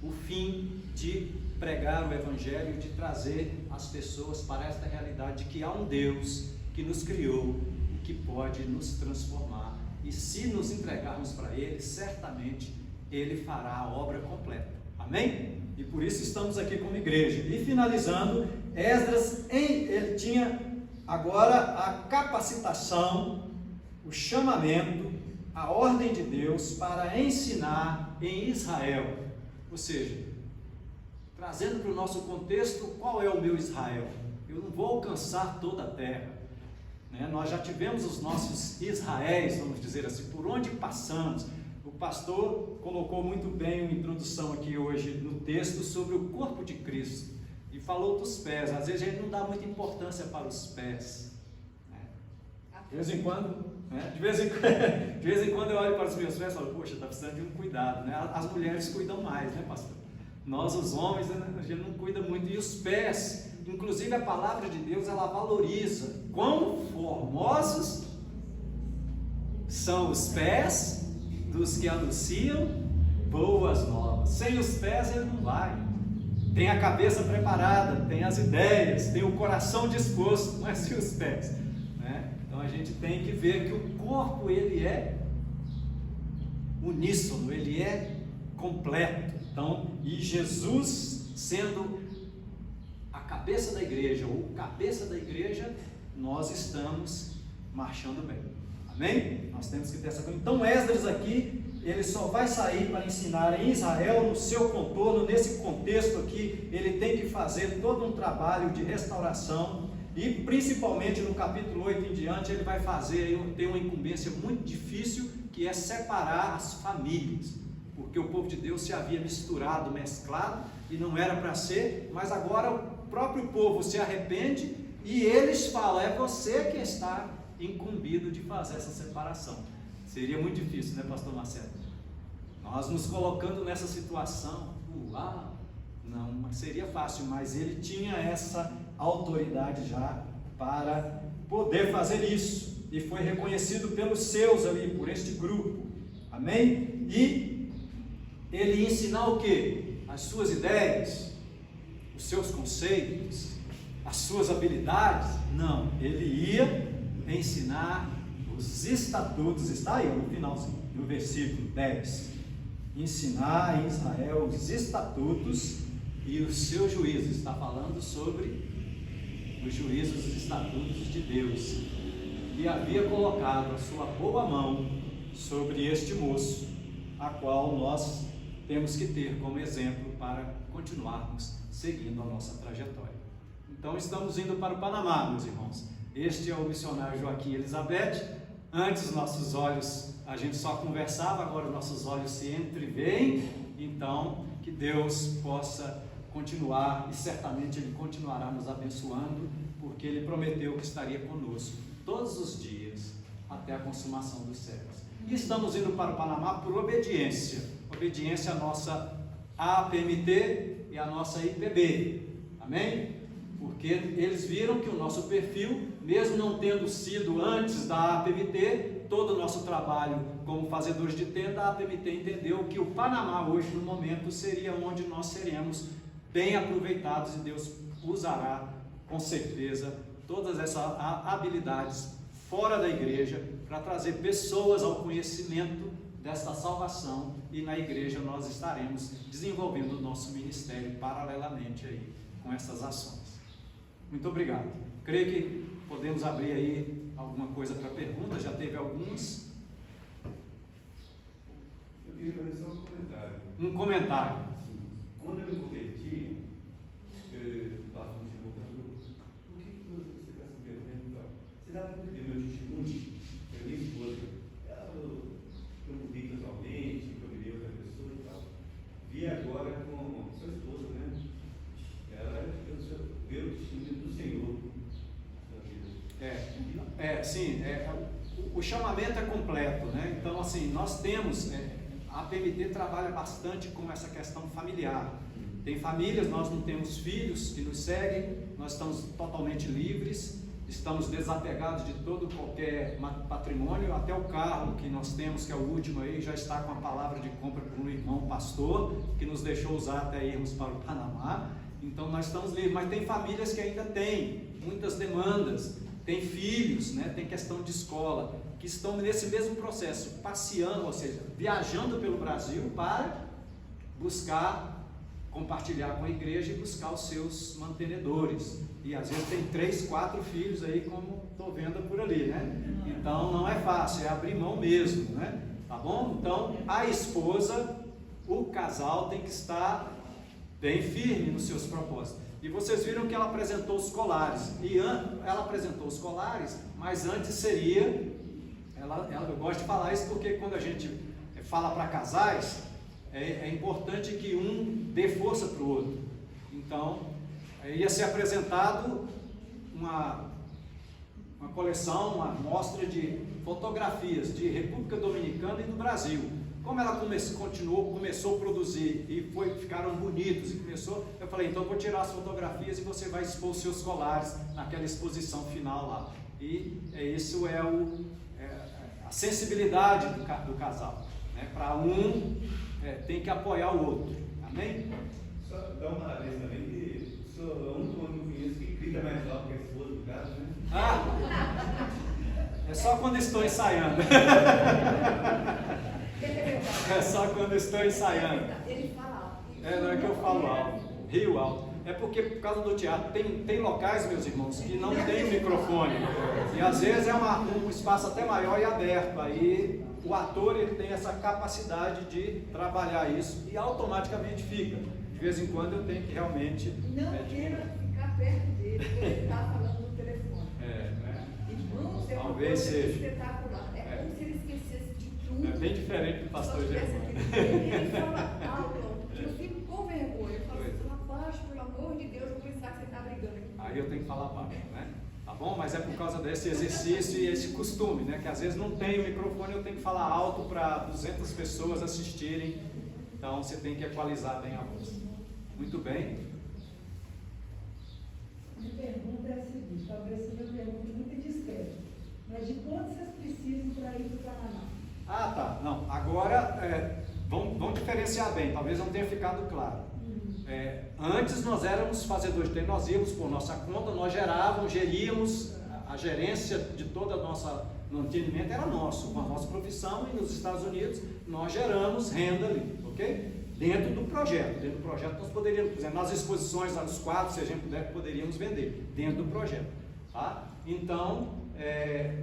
o fim de pregar o Evangelho, de trazer as pessoas para esta realidade de que há um Deus que nos criou e que pode nos transformar. E se nos entregarmos para Ele, certamente Ele fará a obra completa. Amém? E por isso estamos aqui como igreja. E finalizando, Esdras, ele tinha agora a capacitação, o chamamento, a ordem de Deus para ensinar em Israel. Ou seja, trazendo para o nosso contexto, qual é o meu Israel? Eu não vou alcançar toda a terra, né? Nós já tivemos os nossos Israéis, vamos dizer assim, por onde passamos. O pastor colocou muito bem uma introdução aqui hoje no texto sobre o corpo de Cristo e falou dos pés. Às vezes a gente não dá muita importância para os pés, né? De vez em quando, né? de vez em quando eu olho para os meus pés e falo, poxa, está precisando de um cuidado, né? As mulheres cuidam mais, né, pastor? Nós, os homens, né, a gente não cuida muito. E os pés, inclusive a palavra de Deus, ela valoriza quão formosos são os pés dos que anunciam boas novas. Sem os pés ele não vai. Tem a cabeça preparada, tem as ideias, tem o coração disposto, mas sem os pés, né? Então a gente tem que ver que o corpo ele é uníssono, ele é completo. Então, e Jesus sendo a cabeça da igreja, ou o cabeça da igreja, nós estamos marchando bem. Amém? Nós temos que ter essa coisa. Então Esdras aqui, ele só vai sair para ensinar em Israel, no seu contorno, nesse contexto aqui, ele tem que fazer todo um trabalho de restauração, e principalmente no capítulo 8 em diante, ele vai ter uma incumbência muito difícil, que é separar as famílias, porque o povo de Deus se havia misturado, mesclado, e não era para ser, mas agora o próprio povo se arrepende, e eles falam, é você que está incumbido de fazer essa separação. Seria muito difícil, né, pastor Marcelo? Nós nos colocando nessa situação, não seria fácil, mas ele tinha essa autoridade já para poder fazer isso, e foi reconhecido pelos seus ali, por este grupo. Amém? E ele ia ensinar o quê? As suas ideias, os seus conceitos, as suas habilidades? Não, ele ia ensinar os estatutos. Está aí no finalzinho, no versículo 10. Ensinar em Israel os estatutos e os seus juízos. Está falando sobre os juízos, os estatutos de Deus, e havia colocado a sua boa mão sobre este moço, a qual nós temos que ter como exemplo para continuarmos seguindo a nossa trajetória. Então estamos indo para o Panamá, meus irmãos. Este é o missionário Joaquim Elizabeth. Antes nossos olhos, a gente só conversava, agora nossos olhos se entreveem. Então que Deus possa continuar, e certamente Ele continuará nos abençoando, porque Ele prometeu que estaria conosco todos os dias até a consumação dos séculos. E estamos indo para o Panamá por obediência à nossa APMT e à nossa IPB, amém? Porque eles viram que o nosso perfil, mesmo não tendo sido antes da APMT, todo o nosso trabalho como fazedores de tenda, a APMT entendeu que o Panamá hoje, no momento, seria onde nós seremos bem aproveitados, e Deus usará, com certeza, todas essas habilidades fora da igreja para trazer pessoas ao conhecimento desta salvação, e na igreja nós estaremos desenvolvendo o nosso ministério paralelamente aí com essas ações. Muito obrigado. Creio que podemos abrir aí alguma coisa para pergunta, já teve algumas. Eu queria fazer só um comentário. Um comentário. Quando eu me converti, eu estava me perguntando por que você está se convertendo e tal. Você dá para entender meu testemunho? Eu minha esposa, eu mudei totalmente, eu virei outra pessoa e tal. Vi agora com sua esposa, né? Ela vê o testemunho do Senhor na vida. Sim, o chamamento é completo, né? Então, assim, nós temos, a PMT trabalha bastante com essa questão familiar. Tem famílias, nós não temos filhos que nos seguem, nós estamos totalmente livres, estamos desapegados de todo qualquer patrimônio, até o carro que nós temos, que é o último aí, já está com a palavra de compra por um irmão pastor, que nos deixou usar até irmos para o Panamá. Então nós estamos livres, mas tem famílias que ainda têm muitas demandas, tem filhos, né, tem questão de escola, que estão nesse mesmo processo, passeando, ou seja, viajando pelo Brasil para buscar compartilhar com a igreja e buscar os seus mantenedores. E às vezes tem 3, 4 filhos aí, como estou vendo por ali, né? Então não é fácil, é abrir mão mesmo, né? Tá bom? Então a esposa, o casal tem que estar bem firme nos seus propósitos. E vocês viram que ela apresentou os colares, e ela apresentou os colares, mas antes seria, eu gosto de falar isso porque quando a gente fala para casais, é importante que um dê força para o outro. Então, ia ser apresentado uma coleção, uma mostra de fotografias de República Dominicana e do Brasil. Como ela começou a produzir e ficaram bonitos, eu falei, então eu vou tirar as fotografias e você vai expor os seus colares naquela exposição final lá. E isso é a sensibilidade do casal, né? Para tem que apoiar o outro, amém? Só dá uma vez também que sou o único homem que eu conheço que grita mais alto que a esposa do caso, né? É só quando estou ensaiando. É só quando estou ensaiando. Ele fala alto. Não é que eu falo alto, rio alto. É porque por causa do teatro tem locais, meus irmãos, que não tem microfone. E às vezes é um espaço até maior e aberto. Aí o ator ele tem essa capacidade de trabalhar isso e automaticamente fica. De vez em quando eu tenho que realmente... Não queira ficar perto dele, porque ele está falando no telefone. Né? Irmãos, é uma Talvez coisa seja. espetacular. É como se ele esquecesse de tudo. É bem diferente do pastor Germano. Ele fala alto, eu fico com vergonha. Eu falo assim, rapaz, pelo amor de Deus, eu vou pensar que você está brigando aqui. Aí eu tenho que falar baixo, né? Tá bom? Mas é por causa desse exercício e esse costume, né? Que às vezes não tem o microfone, eu tenho que falar alto para 200 pessoas assistirem. Então você tem que equalizar bem a voz. Muito bem. Minha pergunta é a seguinte, talvez seja uma pergunta muito indiscreta, mas de quanto vocês precisam para ir para o Panamá? Tá. Não, agora vamos diferenciar bem, talvez não tenha ficado claro. Antes nós éramos fazedores de tenda, nós íamos por nossa conta, nós geríamos, a gerência de toda a nossa mantenimento era nosso, com a nossa profissão, e nos Estados Unidos nós geramos renda ali, ok? Dentro do projeto nós poderíamos, por exemplo, nas exposições, lá nos quadros, se a gente puder, poderíamos vender, dentro do projeto, tá? Então,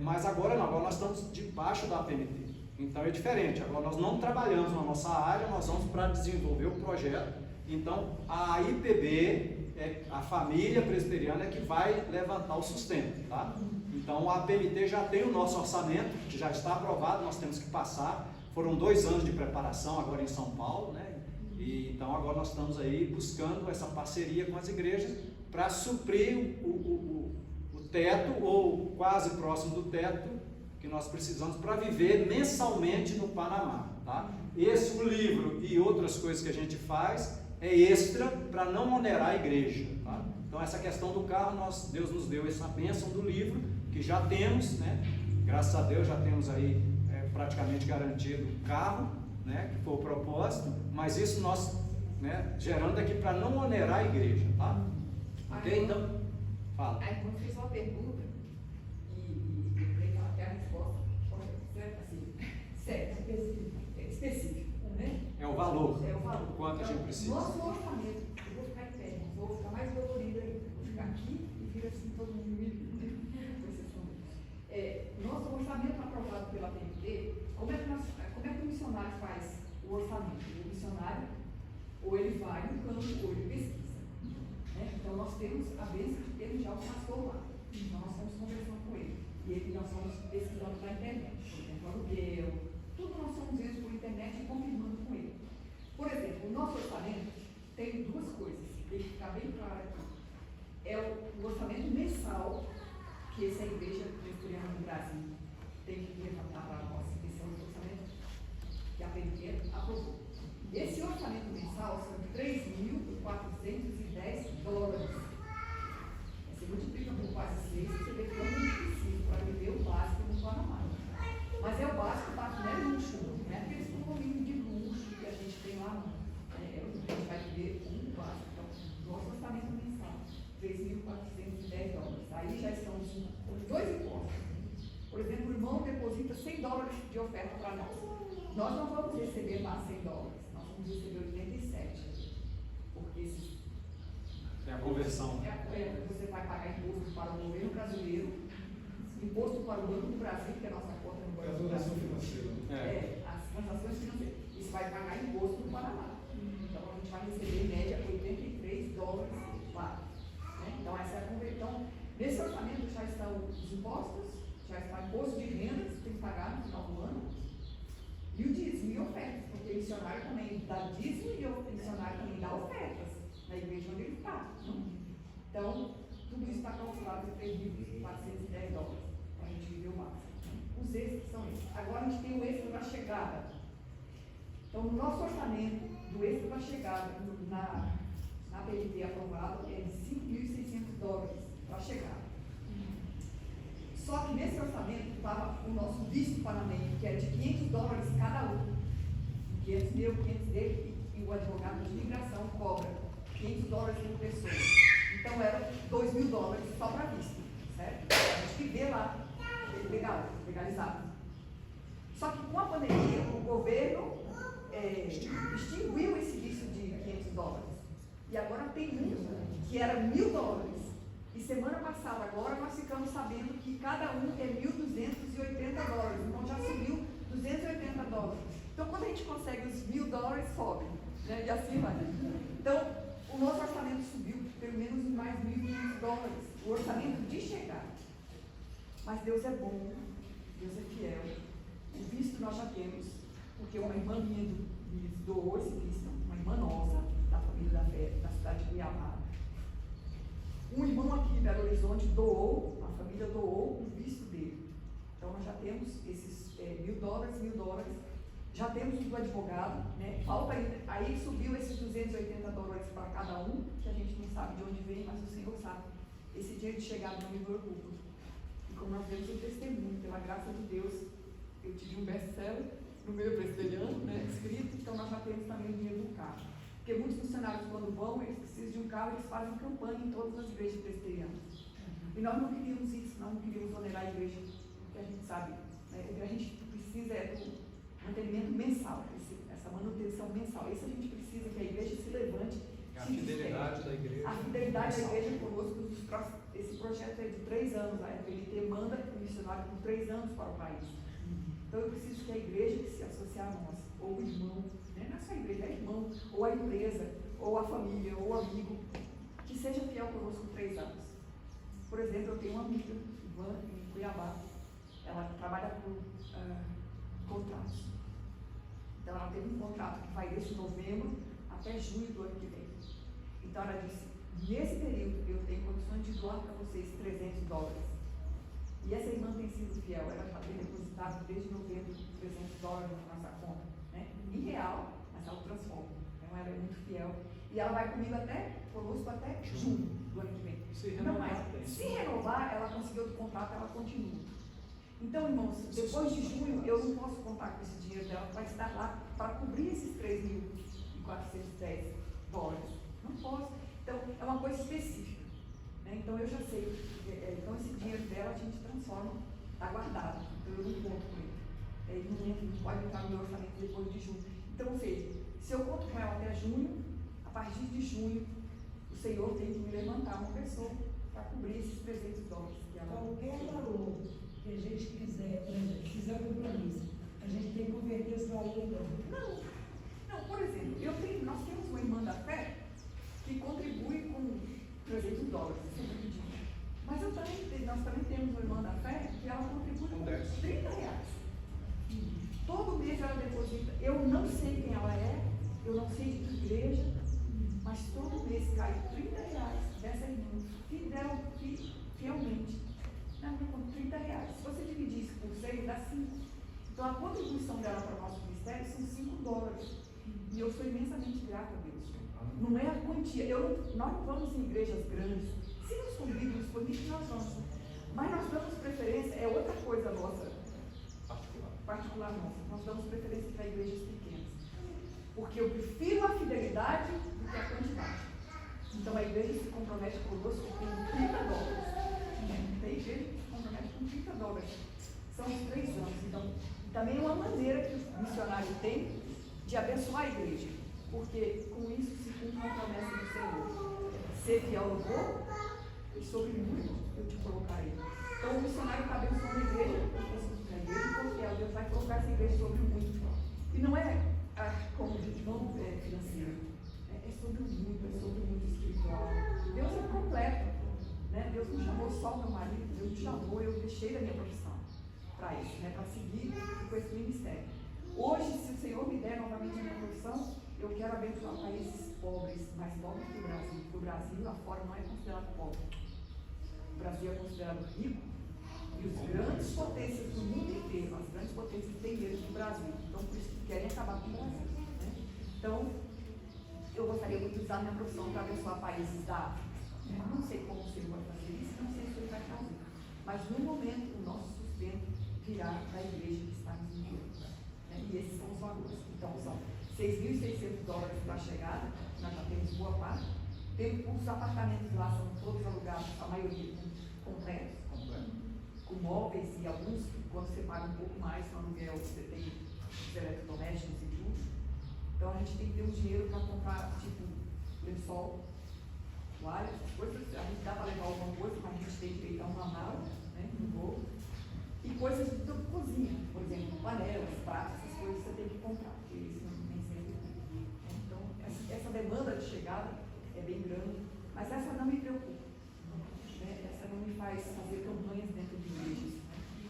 mas agora não, agora nós estamos debaixo da APMT, então é diferente, agora nós não trabalhamos na nossa área, nós vamos para desenvolver o projeto. Então a IPB, a família presbiteriana é que vai levantar o sustento, tá? Então a APMT já tem o nosso orçamento, que já está aprovado, nós temos que passar, foram 2 anos de preparação agora em São Paulo, né? E então agora nós estamos aí buscando essa parceria com as igrejas para suprir o teto, ou quase próximo do teto, que nós precisamos para viver mensalmente no Panamá. Tá? Esse, o livro e outras coisas que a gente faz é extra para não onerar a igreja. Tá? Então essa questão do carro, Deus nos deu essa bênção do livro, que já temos, né? Graças a Deus já temos aí praticamente garantido o carro, né? Que foi o propósito, mas isso nós, né, gerando aqui para não onerar a igreja. Tá? Ok? Então, fala. Aí quando fez uma pergunta, e eu creio que ela quer a resposta, certo? Assim, certo, específico, né? É o valor. É o valor. Quanto a gente precisa. Nosso orçamento, eu vou ficar em pé, vou ficar mais dolorida ainda. Vou ficar aqui e vira assim todo mundo me nosso orçamento aprovado pela PMT, como é que o missionário faz o orçamento? O missionário, ou ele vai no campo, ou ele pesquisa. Né? Então nós temos a bênção de ter já o pastor lá. Então nós estamos conversando com ele. E nós estamos pesquisando pela internet. Por exemplo, aluguel, tudo nós estamos vendo por internet e confirmando com ele. Por exemplo, o nosso orçamento tem duas coisas, tem que ficar bem claro aqui. É o orçamento mensal, que essa igreja presbiteriana no Brasil tem que levantar para nós, esse é o orçamento que a PMT aprovou. Esse orçamento mensal são $3.410. Você multiplica por quase 6, você vê que é muito difícil para viver o básico no Panamá. Mas é o básico, tá? Não é luxo, não é aqueles condomínios de luxo que a gente tem lá, não. A gente vai viver um básico. Então, nosso orçamento mensal, $3.410. Aí já estamos com 2 impostos. Por exemplo, o irmão deposita $100 de oferta para nós. Nós não vamos receber mais $100, nós vamos receber 87. Porque esses É a conversão. você vai pagar imposto para o governo brasileiro, imposto para o Banco do Brasil, que é a nossa conta no É a Banco do transação Brasil. financeira. As transações financeiras. Isso vai pagar imposto no Panamá. Então a gente vai receber em média $83 lá. Né? Então essa é a conversão. Nesse orçamento já estão os impostos, já está o imposto de rendas que tem que pagar no final do ano, e o dízimo e ofertas, porque o missionário também dá dízimo e o missionário também dá ofertas na igreja onde ele está. Então, tudo isso está calculado em $3.410 para a gente viver o máximo. Os extras são esses. Agora a gente tem o extra da chegada. Então, no nosso orçamento do extra da chegada, na PMT aprovado, é de $5.600 para chegar. Só que nesse orçamento estava o nosso visto panamenho, que era de $500 cada um. 500 meu, 500 dele, e o advogado de imigração cobra $500 por pessoa. Então era $2.000 só para visto, certo? A gente viver lá, legalizado. Só que com a pandemia, o governo extinguiu esse visto de $500. E agora tem um que era $1.000. E semana passada, agora, nós ficamos sabendo que cada um é $1.280. Então já subiu $280. Então quando a gente consegue os $1.000, sobe. Né? E assim vai. Então, o nosso orçamento subiu pelo menos mais $1.500. O orçamento de chegar. Mas Deus é bom, Deus é fiel. O visto nós já temos, porque uma irmã minha me doou esse visto, uma irmã nossa, da família da fé, da cidade de Cuiabá. Um irmão aqui em Belo Horizonte doou, a família doou o visto dele. Então nós já temos esses $1.000. Já temos do advogado, né? Falta aí subiu esses $280 para cada um, que a gente não sabe de onde vem, mas o Senhor sabe. Esse dia de chegada não me preocupa. E como nós vemos o testemunho, pela graça de Deus, eu tive um best-seller no meio presbiteriano, né? Escrito, então nós já temos também o dinheiro do carro. Porque muitos funcionários, quando vão, eles precisam de um carro, eles fazem campanha em todas as igrejas presbiterianas. E nós não queríamos isso, nós não queríamos onerar a igreja, porque a gente sabe, né? O que a gente precisa é do mantenimento mensal, essa manutenção mensal. Isso a gente precisa que a igreja se levante. A fidelidade da igreja. A fidelidade da igreja conosco, esse projeto é de 3 anos, a FLT manda o missionário por 3 anos para o país. Então eu preciso que a igreja que se associar a nós, ou o irmão, né? Não é só a igreja, é irmão, ou a empresa, ou a família, ou o amigo, que seja fiel conosco 3 anos. Por exemplo, eu tenho uma amiga, Ivan, em Cuiabá, ela trabalha por contratos. Então ela teve um contrato que vai desde novembro até junho do ano que vem. Então ela disse, nesse período eu tenho condições de doar para vocês $300. E essa irmã tem sido fiel, ela já tem depositado desde novembro $300 na nossa conta, né? Em real, mas ela transforma. Então ela é muito fiel. E ela vai comigo conosco até junho do ano que vem. Não mais. Se renovar, ela conseguiu outro contrato, ela continua. Então, irmãos, depois de junho, eu não posso contar com esse dinheiro dela para estar lá para cobrir esses $3.410. Não posso. Então, é uma coisa específica. Né? Então, eu já sei. Então, esse dinheiro dela a gente transforma, está guardado. Então, eu não conto com ele. Ele não pode entrar no meu orçamento depois de junho. Então, ou seja, se eu conto com ela até junho, a partir de junho, o Senhor tem que me levantar uma pessoa para cobrir esses $300 que ela. Qualquer valor que a gente quiser, por exemplo, fizer um compromisso, a gente tem que converter esse valor em dólar. Não, por exemplo, nós temos uma irmã da fé que contribui com $300, mas nós também temos uma irmã da fé que ela contribui com R$30. Todo mês ela deposita. Eu não sei quem ela é, eu não sei de que igreja, mas todo mês cai R$30 dessa irmã, fielmente. Na minha conta, R$30. Se você dividir isso por 6, dá 5. Então a contribuição dela para o nosso ministério são $5. E eu sou imensamente grata a Deus. Não é a quantia. Nós não vamos em igrejas grandes. Se nos convidam, nos permitem, nós vamos. Mas nós damos preferência, é outra coisa nossa, particular nossa. Nós damos preferência para igrejas pequenas. Porque eu prefiro a fidelidade do que a quantidade. Então a igreja se compromete conosco com $30. Tem igreja que se compromete com $30. São os 3 anos. Então, também é uma maneira que o missionário tem de abençoar a igreja. Porque com isso se cumpre uma promessa do Senhor. Ser fiel no pouco, e sobre muito eu te colocarei. Então o missionário está abençoando a igreja, porque Deus vai colocar essa igreja sobre muito. E não é como não financeiro, é sobre o muito espiritual. Deus é completo. Né? Deus não chamou só o meu marido, Deus me chamou, eu deixei da minha profissão para isso, né? Para seguir com esse ministério. Hoje, se o Senhor me der novamente a minha profissão, eu quero abençoar países pobres, mais pobres que o Brasil. Porque o Brasil lá fora não é considerado pobre. O Brasil é considerado rico. E os grandes potências do mundo inteiro, as grandes potências têm medo do Brasil. Então, por isso que querem acabar com o Brasil. Né? Então, eu gostaria muito de usar a minha profissão para abençoar países da África. Não sei como o Senhor vai fazer isso, não sei se ele vai fazer. Mas, no momento, o nosso sustento virá da igreja que está nos enviando. Né? E esses são os valores. Então, são $6.600 para a chegada, nós já temos boa parte. Os apartamentos lá são todos alugados, a maioria completos, com móveis e alguns, quando você paga um pouco mais no aluguel, você tem os eletrodomésticos e tudo. Então a gente tem que ter um dinheiro para comprar, tipo, lençol, toalha, essas coisas. A gente dá para levar alguma coisa, mas a gente tem direito a uma mala, né, no bolso. E coisas de cozinha, por exemplo, panelas, pratos, essas coisas você tem que comprar, porque isso nem sempre tem. Então, essa demanda de chegada é bem grande, mas essa não me preocupa. Essa não me faz fazer campanhas dentro de igrejas.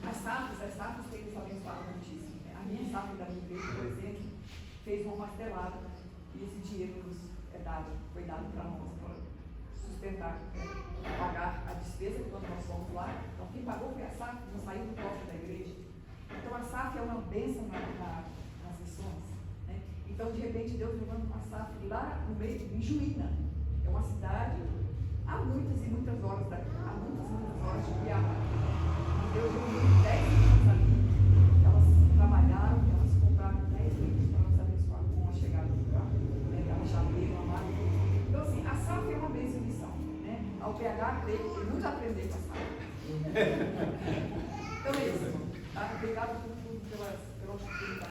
As SAFs têm nos abençoado muitíssimo. A minha SAF da minha igreja, por exemplo, fez uma pastelada e esse dinheiro nos foi dado para nós, para sustentar, pagar a despesa quando nós fomos lá. Então, quem pagou foi a SAF, não saiu do cofre da igreja. Então, a SAF é uma bênção nas missões. Né? Então, de repente, Deus levanta uma SAF lá no meio, em Juína. É uma cidade, há muitas e muitas horas daqui, há muitas horas de viagem. Deus deu 10 pessoas ali, elas trabalharam, elas compraram 10 livros para nos abençoar com a chegada do carro, a chaveira, a máquina. Então, assim, a SAF é uma bênção em missão. Né? Ao PH, creio que tem muito a aprender com a SAF. Então, é isso. Obrigado por tudo, pela oportunidade.